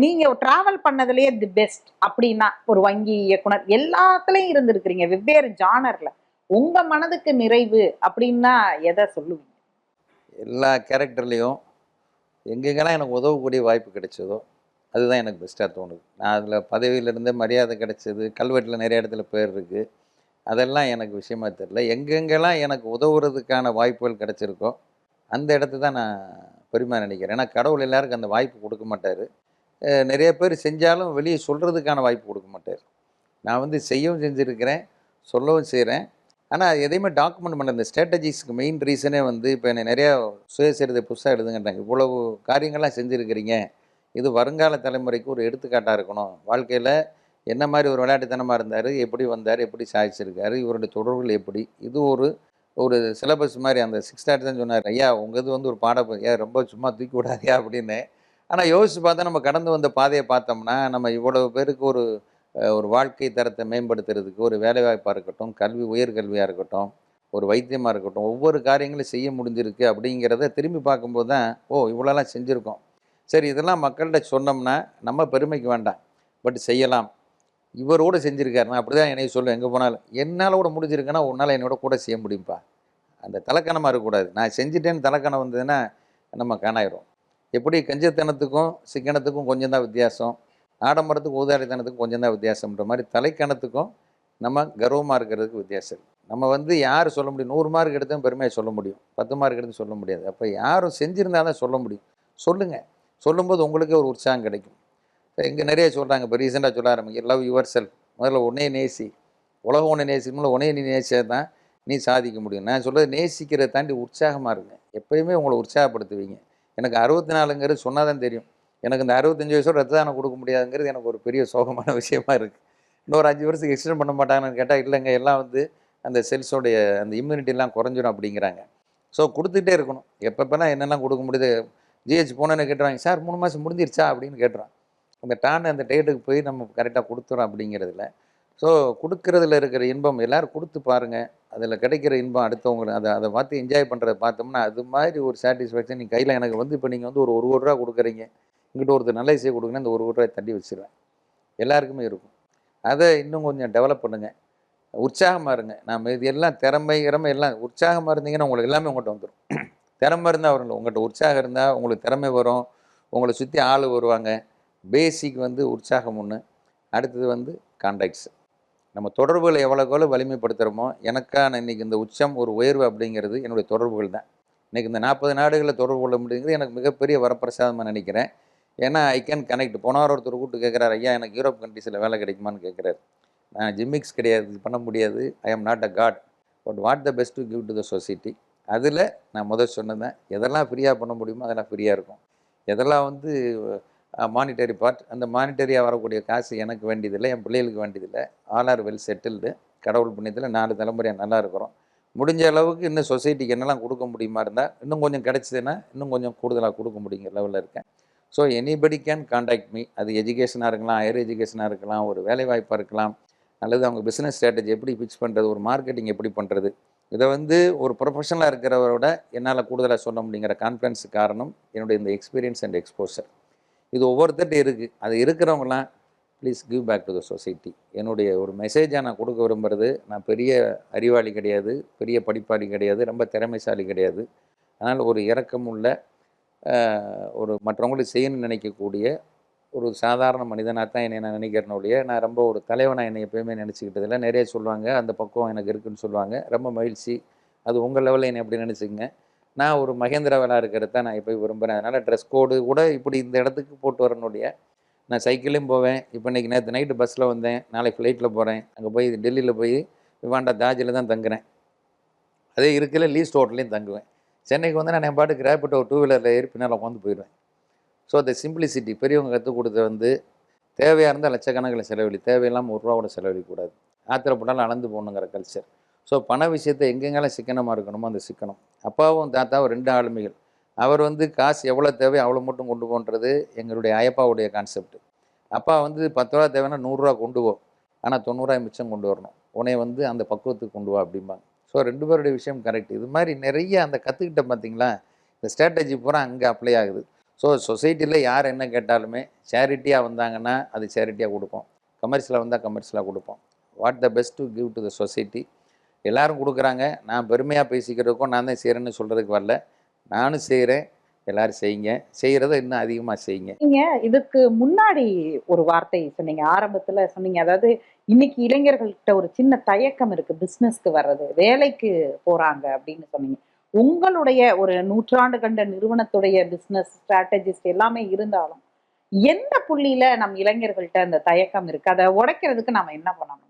நீங்க டிராவல் பண்ணதுலயே தி பெஸ்ட் அப்படின்னா ஒரு வங்கி இயக்குனர் எல்லாத்துலயும் இருந்திருக்கிறீங்க, வெவ்வேறு ஜானர்ல. உங்க மனதுக்கு நிறைவு அப்படின்னா எதை சொல்லுவீங்க? எல்லா கேரக்டர்லேயும் எங்கெங்கெல்லாம் எனக்கு உதவக்கூடிய வாய்ப்பு கிடைச்சதோ அதுதான் எனக்கு பெஸ்ட்டாக தோணுது. நான் அதில் பதவியிலேருந்து மரியாதை கிடைச்சது, கல்வெட்டில் நிறைய இடத்துல பேர் இருக்குது, அதெல்லாம் எனக்கு விஷயமா தெரியல. எங்கெங்கெல்லாம் எனக்கு உதவுறதுக்கான வாய்ப்புகள் கிடைச்சிருக்கோ அந்த இடத்த தான் நான் பெருமையாக நினைக்கிறேன். ஏன்னா கடவுள் எல்லாருக்கும் அந்த வாய்ப்பு கொடுக்க மாட்டார். நிறைய பேர் செஞ்சாலும் வெளியே சொல்கிறதுக்கான வாய்ப்பு கொடுக்க மாட்டார். நான் வந்து செய்யவும் செஞ்சுருக்கிறேன், சொல்லவும் செய்கிறேன். ஆனால் எதையுமே டாக்குமெண்ட் பண்ண இந்த ஸ்ட்ராட்டஜிஸ்க்கு மெயின் ரீசனே வந்து இப்போ என்னை நிறையா சுயசரிதை புதுசாக எழுதுங்கன்றாங்க. இவ்வளவு காரியங்கள்லாம் செஞ்சுருக்கிறீங்க, இது வருங்கால தலைமுறைக்கு ஒரு எடுத்துக்காட்டாக இருக்கணும். வாழ்க்கையில் என்ன மாதிரி ஒரு விளையாட்டுத்தனமாக இருந்தார், எப்படி வந்தார், எப்படி சாதிச்சிருக்காரு, இவருடைய தொடர்புகள் எப்படி, இது ஒரு ஒரு சிலபஸ் மாதிரி. அந்த 6th தான் சொன்னார், ஐயா உங்கள் இது வந்து ஒரு ஏன் ரொம்ப சும்மா தூக்கி விடாதியா அப்படின்னு. ஆனால் யோசித்து பார்த்தா நம்ம கடந்து வந்த பாதையை பார்த்தோம்னா நம்ம இவ்வளவு பேருக்கு ஒரு ஒரு வாழ்க்கை தரத்தை மேம்படுத்துறதுக்கு ஒரு வேலைவாய்ப்பாக இருக்கட்டும், கல்வி, உயர்கல்வியாக இருக்கட்டும், ஒரு வைத்தியமாக இருக்கட்டும், ஒவ்வொரு காரியங்களும் செய்ய முடிஞ்சிருக்கு. அப்படிங்கிறத திரும்பி பார்க்கும்போது தான் இவ்வளோலாம் செஞ்சுருக்கோம். சரி, இதெல்லாம் மக்கள்கிட்ட சொன்னோம்னா நம்ம பெருமைக்கு வேண்டாம், பட் செய்யலாம். இவரோடு செஞ்சுருக்காரு. நான் அப்படி தான் என்னைய சொல்லுவேன் எங்கே போனாலும். என்னால் கூட முடிஞ்சிருக்குன்னா உன்னால் என்னோட கூட செய்ய முடியும்ப்பா. அந்த தலக்கணமாக இருக்கக்கூடாது. நான் செஞ்சுட்டேன்னு தலக்கணம் வந்ததுன்னா நம்ம காணாயிரும். எப்படி கஞ்சத்தனத்துக்கும் சிக்கனத்துக்கும் கொஞ்சம் தான் வித்தியாசம், ஆடம்பரத்துக்கும் ஊதாரித்தனத்துக்கும் கொஞ்சம் தான் வித்தியாசம்ன்ற மாதிரி தலைக்கணத்துக்கும் நம்ம கர்வமாக இருக்கிறதுக்கு வித்தியாசம். நம்ம வந்து யார் சொல்ல முடியும்? 100 மார்க் எடுத்தும் பெருமையாக சொல்ல முடியும், 10 மார்க் எடுத்து சொல்ல முடியாது. அப்போ யாரும் செஞ்சுருந்தா தான் சொல்ல முடியும். சொல்லுங்கள். சொல்லும்போது உங்களுக்கே ஒரு உற்சாகம் கிடைக்கும். இங்கே நிறைய சொல்கிறாங்க, இப்போ ரீசெண்டாக சொல்ல ஆரம்பிங்க, லவ் யுவர் செல்ஃப். முதல்ல உன்னையே நேசி. உலகம் ஒன்று நேசிக்கணும், உன்னையே நீ நேசிச்சா தான் நீ சாதிக்க முடியும். நான் சொல்கிறது நேசிக்கிறத தாண்டி உற்சாகமாக இருங்க. எப்போயுமே உங்களை உற்சாகப்படுத்துவீங்க. எனக்கு 64ங்கிறது சொன்னால் தான் தெரியும். எனக்கு இந்த 65 வயசோட ரத்த தானம் கொடுக்க முடியாதுங்கிறது எனக்கு ஒரு பெரிய சோகமான விஷயமா இருக்குது. இன்னொரு 5 வருஷத்துக்கு எக்ஸ்டெண்ட் பண்ண மாட்டாங்கன்னு கேட்டால் இல்லைங்க, எல்லாம் வந்து அந்த செல்ஸோடைய அந்த இம்யூனிட்டிலாம் குறைஞ்சிடும் அப்படிங்கிறாங்க. ஸோ கொடுத்துட்டே இருக்கணும். எப்பப்பெல்லாம் என்னெல்லாம் கொடுக்க முடியுது. ஜிஹெச் போனோன்னு கேட்டுருவாங்க, சார் 3 மாதம் முடிஞ்சிருச்சா அப்படின்னு கேட்டுறான். அந்த அந்த டேட்டுக்கு போய் நம்ம கரெக்டாக கொடுத்துறோம் அப்படிங்கிறதுல. ஸோ கொடுக்கறதுல இருக்கிற இன்பம் எல்லோரும் கொடுத்து பாருங்கள். அதில் கிடைக்கிற இன்பம் அடுத்தவங்களுக்கு அதை பார்த்து என்ஜாய் பண்ணுறத பார்த்தோம்னா அது மாதிரி ஒரு சாட்டிஸ்ஃபேக்ஷன் நீங்கள் கையில் எனக்கு வந்து இப்போ நீங்கள் வந்து ஒரு 1 கோடி ரூபா கொடுக்குறீங்க, இங்கிட்ட ஒருத்தர் நல்ல விஷயம் கொடுக்குன்னா இந்த 1 கோடி ரூபாய் தள்ளி வச்சுருவேன். எல்லாருக்குமே இருக்கும். அதை இன்னும் கொஞ்சம் டெவலப் பண்ணுங்கள். உற்சாகமாக இருங்க. நாம் இது எல்லாம் திறமை எல்லாம் உற்சாகமாக இருந்தீங்கன்னா உங்களுக்கு எல்லாமே உங்கள்கிட்ட வந்துடும். திறமை இருந்தால் வரும். உங்கள்கிட்ட உற்சாகம் இருந்தால் உங்களுக்கு திறமை வரும். உங்களை சுற்றி ஆள் வருவாங்க. பேசிக் வந்து உற்சாகம் ஒன்று. அடுத்தது வந்து கான்டாக்ட்ஸ். நம்ம தொடர்புகளை எவ்வளோக்கு வலிமைப்படுத்துகிறோமோ, எனக்கான இன்றைக்கி இந்த உச்சம் ஒரு உயர்வு அப்படிங்கிறது என்னுடைய தொடர்புகள் தான். இன்றைக்கி இந்த 40 நாடுகளில் தொடர்பு கொள்ள முடியுங்கிறது எனக்கு மிகப்பெரிய வரப்பிரசாதமாக நினைக்கிறேன். ஏன்னா ஐ கேன் கனெக்ட். போன வாரம் ஒருத்தர் கூப்பிட்டு கேட்குறாரு, ஐயா எனக்கு யூரோப் கண்ட்ரீஸில் வேலை கிடைக்குமான்னு கேட்குறாரு. நான் ஜிம்மிக்ஸ் கிடையாது, இது பண்ண முடியாது. I am not a god. But what the best to give to the society. அதில் நான் சொன்னேன், எதெல்லாம் ஃப்ரீயாக பண்ண முடியுமோ அதெல்லாம் ஃப்ரீயாக இருக்கும். எதெல்லாம் வந்து மானிட்டரி பார்ட், அந்த மானிட்டரியாக வரக்கூடிய காசு எனக்கு வேண்டியதில்லை, என் பிள்ளைகளுக்கு வேண்டியதில்லை. All R well settled. கடவுள் புண்ணியத்தில் 4 தலைமுறையாக நல்லா இருக்கிறோம். முடிஞ்ச அளவுக்கு இன்னும் சொசைட்டிக்கு என்னெல்லாம் கொடுக்க முடியுமா இருந்தால் இன்னும் கொஞ்சம் கிடச்சிதுன்னா இன்னும் கொஞ்சம் கூடுதலாக கொடுக்க முடியுங்கிற லெவலில் இருக்கேன். So anybody can contact me. அது எஜுகேஷனாக இருக்கலாம், ஹையர் எஜுகேஷனாக இருக்கலாம், ஒரு வேலைவாய்ப்பாக இருக்கலாம், அல்லது அவங்க பிஸ்னஸ் ஸ்ட்ராட்டஜி எப்படி பிச் பண்ணுறது, ஒரு மார்க்கெட்டிங் எப்படி பண்ணுறது. இதை வந்து ஒரு ப்ரொஃபஷனலாக இருக்கிறவரோட என்னால் கூடுதலாக சொல்ல முடியுங்கிற கான்ஃபிடன்ஸு காரணம் என்னுடைய இந்த எக்ஸ்பீரியன்ஸ் அண்ட் எக்ஸ்போசர். இது ஒவ்வொருத்தர்கிட்ட இருக்குது. அது இருக்கிறவங்களாம் please give back to the society. என்னுடைய ஒரு மெசேஜாக நான் கொடுக்க விரும்புகிறது, நான் பெரிய அறிவாளி கிடையாது, பெரிய படிப்பாளி கிடையாது, ரொம்ப திறமைசாலி கிடையாது. அதனால் ஒரு இரக்கமுள்ள ஒரு மற்றவங்களுக்கு செய்யணும்னு நினைக்கக்கூடிய ஒரு சாதாரண மனிதனாக தான் என்னை நான் நினைக்கிறேனோடைய, நான் ரொம்ப ஒரு தலைவனாக என்னை எப்போயுமே நினச்சிக்கிட்டதில்லை. நிறைய சொல்லுவாங்க அந்த பக்குவம் எனக்கு இருக்குதுன்னு சொல்லுவாங்க. ரொம்ப மகிழ்ச்சி. அது உங்கள் லெவலில் என்னை எப்படி நினச்சிக்கங்க. நான் ஒரு மகேந்திராவலாக இருக்கிறது தான் நான் எப்போயும் விரும்புகிறேன். அதனால் ட்ரெஸ் கோடு கூட இப்படி இந்த இடத்துக்கு போட்டு வரணுடைய, நான் சைக்கிளையும் போவேன். இப்போ இன்றைக்கி நேற்று நைட்டு பஸ்ஸில் வந்தேன், நாளைக்கு ஃப்ளைட்டில் போகிறேன். அங்கே போய் டெல்லியில் போய் விவாண்டா தாஜில் தான் தங்குறேன். அதே இருக்கையில் லீஸ்ட் ஹோட்டல்லையும் தங்குவேன். சென்னைக்கு வந்து நான் என் பாட்டுக்கு ரேப்பிட்டோ 2 வீலரில் ஏறி பின்னால் உட்காந்து போயிடுவேன். ஸோ அந்த சிம்பிளிசிட்டி பெரியவங்க கற்றுக் கொடுத்த வந்து தேவையாக இருந்தால் லட்சக்கணக்கில் செலவழி, தேவையில்லாமல் 1 ரூபா கூட செலவழிக்கூடாது. ஆத்திரப்பட்டாலும் அளந்து போகணுங்கிற கல்ச்சர். ஸோ பண விஷயத்தை எங்கெங்கெல்லாம் சிக்கனமாக இருக்கணுமோ அந்த சிக்கனம். அப்பாவும் தாத்தாவும் 2 ஆளுமைகள். அவர் வந்து காசு எவ்வளோ தேவையோ அவ்வளோ மட்டும் கொண்டு போன்றது எங்களுடைய அயப்பாவுடைய கான்செப்ட். அப்பா வந்து 10 ரூபா தேவைன்னா 100 ரூபா கொண்டு போ, ஆனால் 90 ரூபாய் மிச்சம் கொண்டு வரணும், உன்னை வந்து அந்த பக்குவத்துக்கு கொண்டு வா அப்படிம்பாங்க. ஸோ 2 பேருடைய விஷயம் கரெக்ட். இது மாதிரி நிறைய அந்த கற்றுக்கிட்ட பார்த்தீங்களா, இந்த ஸ்ட்ராட்டஜி பூரா அங்கே அப்ளை ஆகுது. ஸோ சொசைட்டியில் யார் என்ன கேட்டாலுமே சேரிட்டியாக வந்தாங்கன்னா அது சேரிட்டியாக கொடுப்போம், கமர்ஷியலாக வந்தால் கமர்ஷியலாக கொடுப்போம். What the best to give to the society. எல்லோரும் கொடுக்குறாங்க, நான் பெருமையாக பேசிக்கிறதுக்கும் நான் தான் செய்கிறேன்னு சொல்கிறதுக்கு வரல. நானும் செய்கிறேன், எல்லோரும் செய்யுங்க, செய்கிறத இன்னும் அதிகமாக செய்யுங்க. நீங்கள் இதுக்கு முன்னாடி ஒரு வார்த்தை சொன்னீங்க, ஆரம்பத்தில் சொன்னீங்க, அதாவது இன்னைக்கு இளைஞர்கள்கிட்ட ஒரு சின்ன தயக்கம் இருக்குது பிஸ்னஸ்க்கு வர்றது, வேலைக்கு போகிறாங்க அப்படின்னு சொன்னீங்க. உங்களுடைய ஒரு 100 ஆண்டு கண்ட நிறுவனத்துடைய பிஸ்னஸ் ஸ்ட்ராட்டஜிஸ்ட் எல்லாமே இருந்தாலும் எந்த புள்ளியில் நம் இளைஞர்கள்ட்ட அந்த தயக்கம் இருக்குது, அதை உடைக்கிறதுக்கு நம்ம என்ன பண்ணணும்?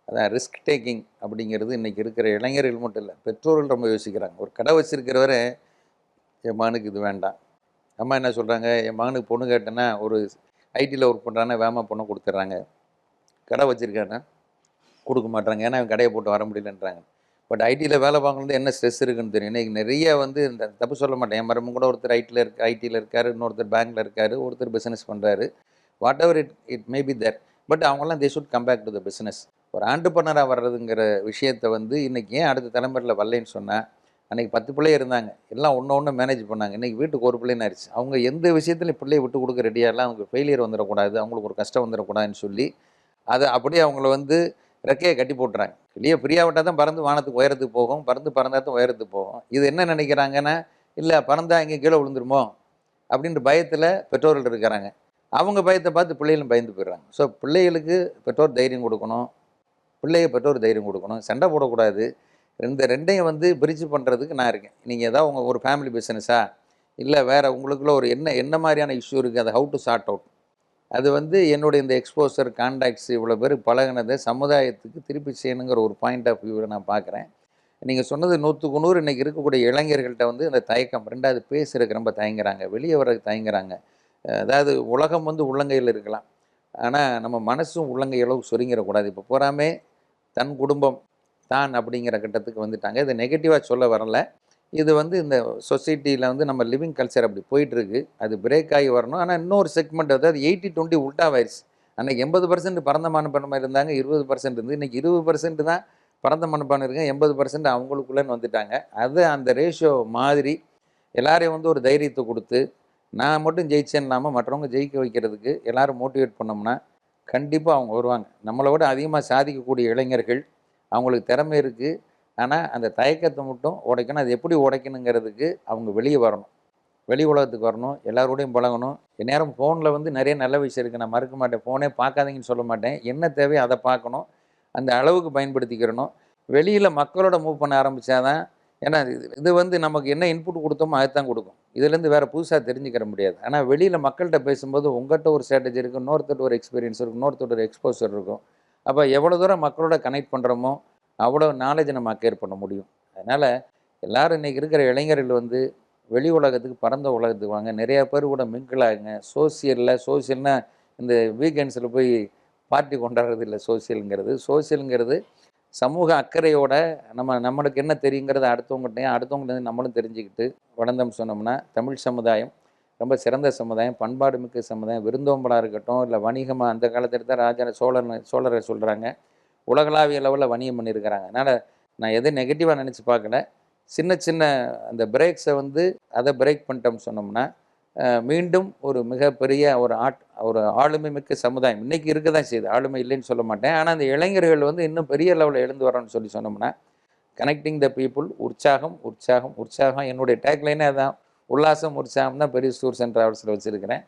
அதான் ரிஸ்க் டேக்கிங் அப்படிங்கிறது இன்றைக்கி இருக்கிற இளைஞர்கள் மட்டும் இல்லை, பெற்றோர்கள் ரொம்ப யோசிக்கிறாங்க. ஒரு கடை வச்சுருக்கிறவரை என் மகனுக்கு இது வேண்டாம், அம்மா என்ன சொல்கிறாங்க, என் மகனுக்கு பொண்ணு கேட்டேன்னா ஒரு ஐடியில் ஒர்க் பண்ணுறாங்கன்னா வேமா பொண்ணை கொடுத்துட்றாங்க, கடை வச்சுருக்காங்கன்னா கொடுக்க மாட்டாங்க, ஏன்னா அவன் கடையை போட்டு வர முடியலன்றாங்க. பட் ஐடியில் வேலை பார்க்கறது என்ன ஸ்ட்ரெஸ் இருக்குன்னு தெரியும். இன்றைக்கி நிறைய வந்து இந்த தப்பு சொல்ல மாட்டேன், என் மரமும் கூட ஒருத்தர் ஐடியில் இருக்கார், இன்னொருத்தர் பேங்க்கில் இருக்கார், ஒருத்தர் பிஸ்னஸ் பண்ணுறாரு. Whatever it may be there. But அவங்களாம் they should come back to the business. ஒரு ஆண்டர்ப்ரனராக வர்றதுங்கிற விஷயத்தை வந்து இன்றைக்கி ஏன் அடுத்த தலைமுறையில் வரலைன்னு சொன்னால், அன்றைக்கி 10 பிள்ளை இருந்தாங்க, எல்லாம் ஒன்று மேனேஜ் பண்ணாங்க. இன்றைக்கி வீட்டுக்கு ஒரு பிள்ளைன்னு ஆயிடுச்சு. அவங்க எந்த விஷயத்துலையும் பிள்ளையை விட்டு கொடுக்க ரெடியாகலாம், அவங்களுக்கு ஃபெயிலியர் வந்துடக்கூடாது, அவங்களுக்கு ஒரு கஷ்டம் வந்துடக்கூடாதுன்னு சொல்லி அதை அப்படியே அவங்கள வந்து ரெக்கையை கட்டி போட்டுறாங்க. வெளியே ஃப்ரீயாக விட்டால் தான் பறந்து வானத்துக்கு உயரத்துக்கு போகும், பறந்தால் தான் உயரத்துக்கு போகும். இது என்ன நினைக்கிறாங்கன்னா, இல்லை பறந்தால் இங்கே கீழே விழுந்துருமோ அப்படின்ற பயத்தில் பெற்றோர்கள் இருக்கிறாங்க. அவங்க பயத்தை பார்த்து பிள்ளைகளும் பயந்து போயிடுறாங்க. ஸோ பிள்ளைகளுக்கு பெற்றோர் தைரியம் கொடுக்கணும், பெற்றோர் தைரியம் கொடுக்கணும், சண்டை போடக்கூடாது. இந்த ரெண்டையும் வந்து பிரிட்ஜ் பண்ணுறதுக்கு நான் இருக்கேன். நீங்கள் ஏதாவது உங்கள் ஒரு ஃபேமிலி பிஸ்னஸா, இல்லை வேறு உங்களுக்குள்ள ஒரு என்ன மாதிரியான இஷ்யூ இருக்குது, அதை ஹவு டு சார்ட் அவுட். அது வந்து என்னுடைய இந்த எக்ஸ்போசர் கான்டாக்ட்ஸ் இவ்வளோ பேர் பழகினதை சமுதாயத்துக்கு திருப்பி செய்யணுங்கிற ஒரு பாயிண்ட் ஆஃப் வியூவில் நான் பார்க்குறேன். நீங்கள் சொன்னது 100க்கு 100 இன்றைக்கி இருக்கக்கூடிய இளைஞர்கள்ட்ட வந்து அந்த தயக்கம், 2வது பேசுறதுக்கு ரொம்ப தயங்குறாங்க, வெளியே வர்றதுக்கு தயங்குறாங்க. அதாவது உலகம் வந்து உள்ளங்கையில் இருக்கலாம், ஆனால் நம்ம மனசும் உள்ளங்கை அளவுக்கு சொருங்கிடக்கூடாது. இப்போ பூராமே தன் குடும்பம் தான் அப்படிங்கிற கட்டத்துக்கு வந்துட்டாங்க. இதை நெகட்டிவாக சொல்ல வரல. இது வந்து இந்த சொசைட்டியில் வந்து நம்ம லிவிங் கல்ச்சர் அப்படி போயிட்டுருக்கு. அது பிரேக் ஆகி வரணும். ஆனால் இன்னொரு செக்மெண்ட் அதாவது 80-20 உல்டாவாயிருச்சு. அன்றைக்கி 80% பரந்த மனப்பான்மை இருந்தாங்க, 20% இருந்து இன்றைக்கி 20% தான் பரந்த மனப்பான்மை இருக்காங்க, 80% அவங்களுக்குள்ளேன்னு வந்துட்டாங்க. அது அந்த ரேஷியோ மாதிரி எல்லாரையும் வந்து ஒரு தைரியத்தை கொடுத்து நான் மட்டும் ஜெயிச்சேன் இல்லாமல் மற்றவங்க ஜெயிக்க வைக்கிறதுக்கு எல்லாரும் மோட்டிவேட் பண்ணோம்னா கண்டிப்பாக அவங்க வருவாங்க. நம்மளை விட அதிகமாக சாதிக்கக்கூடிய இளைஞர்கள், அவங்களுக்கு திறமை இருக்குது. ஆனால் அந்த தயக்கத்தை மட்டும் உடைக்கணும். அது எப்படி உடைக்கணுங்கிறதுக்கு அவங்க வெளியே வரணும், வெளி உலகத்துக்கு வரணும், எல்லாரோடையும் பழகணும். எந்நேரம் ஃபோனில் வந்து நிறைய நல்ல விஷயம் இருக்குது, நான் மறுக்க மாட்டேன், ஃபோனே பார்க்காதீங்கன்னு சொல்ல மாட்டேன். என்ன தேவையோ அதை பார்க்கணும், அந்த அளவுக்கு பயன்படுத்திக்கிறணும். வெளியில் மக்களோட மூவ் பண்ண ஆரம்பித்தாதான், ஏன்னா இது வந்து நமக்கு என்ன இன்புட் கொடுத்தோமோ அதுதான் கொடுக்கும். இதுலேருந்து வேறு புதுசாக தெரிஞ்சுக்கிற முடியாது. ஆனால் வெளியில் மக்கள்கிட்ட பேசும்போது உங்கள்கிட்ட ஒரு ஸ்ட்ராட்டஜி இருக்குது, இன்னொருத்தர் ஒரு எக்ஸ்பீரியன்ஸ் இருக்கும், இன்னொருத்தர் ஒரு எக்ஸ்போசர் இருக்கும். அப்போ எவ்வளோ தூரம் மக்களோட கனெக்ட் பண்ணுறோமோ அவ்வளோ நாலேஜை நம்ம அக்கேர் பண்ண முடியும். அதனால் எல்லோரும் இன்றைக்கி இருக்கிற இளைஞர்கள் வந்து வெளி உலகத்துக்கு, பரந்த உலகத்துக்கு வாங்க, நிறையா பேர் கூட மிங்கிள் ஆகுங்க. சோசியல்னால் இந்த வீக்கெண்ட்ஸில் போய் பார்ட்டி கொண்டாடுறது இல்லை. சோசியலுங்கிறது சமூக அக்கறையோட நம்மளுக்கு என்ன தெரியுங்கிறத அடுத்தவங்கள்ட்டையும் நம்மளும் தெரிஞ்சுக்கிட்டு வளர்ந்தோம் சொன்னோம்னா தமிழ் சமுதாயம் ரொம்ப சிறந்த சமுதாயம், பண்பாடு மிக்க சமுதாயம். விருந்தோம்பலாக இருக்கட்டும், இல்லை வணிகமாக, அந்த காலத்தில் எடுத்தால் சோழரை சொல்கிறாங்க, உலகளாவிய லெவலில் வணிகம் பண்ணியிருக்கிறாங்க. அதனால் நான் எதுவும் நெகட்டிவாக நினச்சி பார்க்கல. சின்ன சின்ன அந்த பிரேக்ஸை வந்து அதை பிரேக் பண்ணிட்டோம்னு சொன்னோம்னா மீண்டும் ஒரு மிகப்பெரிய ஒரு ஆளுமை மிக்க சமுதாயம் இன்றைக்கி இருக்க தான் செய்யுது. ஆளுமை இல்லைன்னு சொல்ல மாட்டேன். ஆனால் அந்த இளைஞர்கள் வந்து இன்னும் பெரிய லெவலில் எழுந்து வரணும்னு சொன்னோம்னா கனெக்டிங் த பீப்புள், உற்சாகம். என்னுடைய டேக்லைனே அதான், உல்லாசம் உற்சாகம் தான் பெரிய டூர்ஸ் அண்ட் ட்ராவல்ஸில் வச்சுருக்கிறேன்.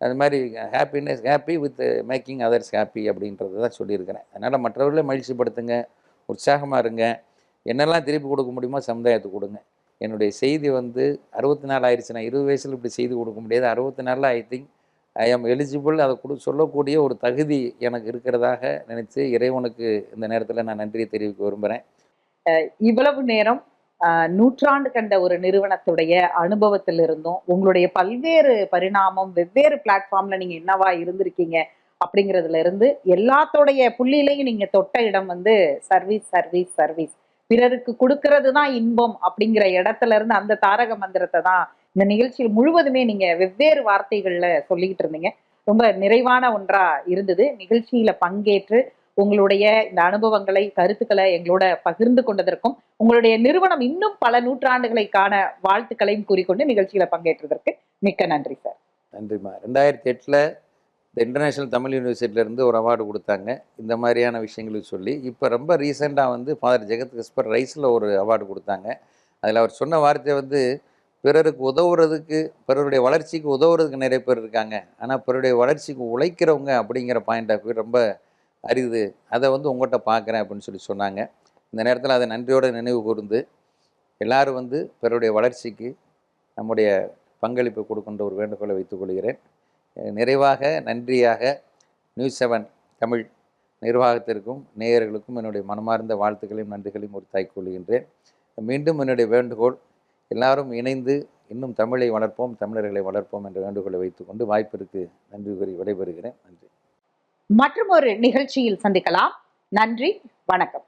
அது மாதிரி happy with making others happy அப்படின்றது தான் சொல்லியிருக்கிறேன். அதனால் மற்றவர்களே மகிழ்ச்சிப்படுத்துங்க, உற்சாகமாக இருங்க, என்னெல்லாம் திருப்பி கொடுக்க முடியுமோ சமுதாயத்துக்கு கொடுங்க. என்னுடைய செய்தி வந்து 64 ஆயிடுச்சு. நான் 20 வயசில் இப்படி செய்தி கொடுக்க முடியாது. 64 ஐ திங்க் ஐ ஆம் எலிஜிபிள். அதை சொல்லக்கூடிய ஒரு தகுதி எனக்கு இருக்கிறதாக நினைத்து இறைவனுக்கு இந்த நேரத்தில் நான் நன்றியை தெரிவிக்க விரும்புகிறேன். இவ்வளவு நேரம் நூற்றாண்டு கண்ட ஒரு நிறுவனத்துடைய அனுபவத்திலிருந்தும் உங்களுடைய பல்வேறு பரிணாமம், வெவ்வேறு பிளாட்ஃபார்ம்ல நீங்க என்னவா இருந்திருக்கீங்க அப்படிங்கிறதுல இருந்து எல்லாத்தோடைய புள்ளியிலையும் நீங்க தொட்ட இடம் வந்து சர்வீஸ், பிறருக்கு கொடுக்கறது தான் இன்பம் அப்படிங்கிற இடத்துல இருந்து அந்த தாரக மந்திரத்தை தான் இந்த நிகழ்ச்சியில் முழுவதுமே நீங்க வெவ்வேறு வார்த்தைகள்ல சொல்லிக்கிட்டு இருந்தீங்க. ரொம்ப நிறைவான ஒன்றா இருந்தது. நிகழ்ச்சியில பங்கேற்று உங்களுடைய இந்த அனுபவங்களை, கருத்துக்களை எங்களோட பகிர்ந்து கொண்டதற்கும், உங்களுடைய நிறுவனம் இன்னும் பல நூற்றாண்டுகளை காண வாழ்த்துக்களையும் கூறிக்கொண்டு நிகழ்ச்சியில பங்கேற்றதற்கு மிக்க நன்றி சார். நன்றிம்மா. 2008 இந்த இன்டர்நேஷ்னல் தமிழ் யூனிவர்சிட்டியிலேருந்து ஒரு அவார்டு கொடுத்தாங்க இந்த மாதிரியான விஷயங்களுக்கு சொல்லி. இப்போ ரொம்ப ரீசெண்டாக வந்து ஃபாதர் ஜெகத் கிஸ்பர் ரைஸில் ஒரு அவார்டு கொடுத்தாங்க. அதில் அவர் சொன்ன வார்த்தை வந்து, பிறருக்கு உதவுறதுக்கு, பிறருடைய வளர்ச்சிக்கு உதவுறதுக்கு நிறைய பேர் இருக்காங்க, ஆனால் பிறருடைய வளர்ச்சிக்கு உழைக்கிறவங்க அப்படிங்கிற பாயிண்ட் ஆஃப் வியூ ரொம்ப அரிது, அதை வந்து உங்கள்கிட்ட பார்க்குறேன் அப்படின்னு சொன்னாங்க. இந்த நேரத்தில் அதை நன்றியோடு நினைவு கூர்ந்து எல்லோரும் வந்து பிறருடைய வளர்ச்சிக்கு நம்முடைய பங்களிப்பை கொடுக்கின்ற ஒரு வேண்டுகோளை வைத்துக்கொள்கிறேன். நிறைவாக நன்றியாக நியூஸ் 7 தமிழ் நிர்வாகத்திற்கும் நேயர்களுக்கும் என்னுடைய மனமார்ந்த வாழ்த்துக்களையும் நன்றிகளையும் உரித்தாக்கிக் கொள்கின்றேன். மீண்டும் என்னுடைய வேண்டுகோள், எல்லாரும் இணைந்து இன்னும் தமிழை வளர்ப்போம், தமிழர்களை வளர்ப்போம் என்ற வேண்டுகோளை வைத்துக்கொண்டு வாய்ப்பிற்கு நன்றி கூறி விடைபெறுகிறேன். நன்றி. மற்றும் ஒரு நிகழ்ச்சியில் சந்திக்கலாம். நன்றி, வணக்கம்.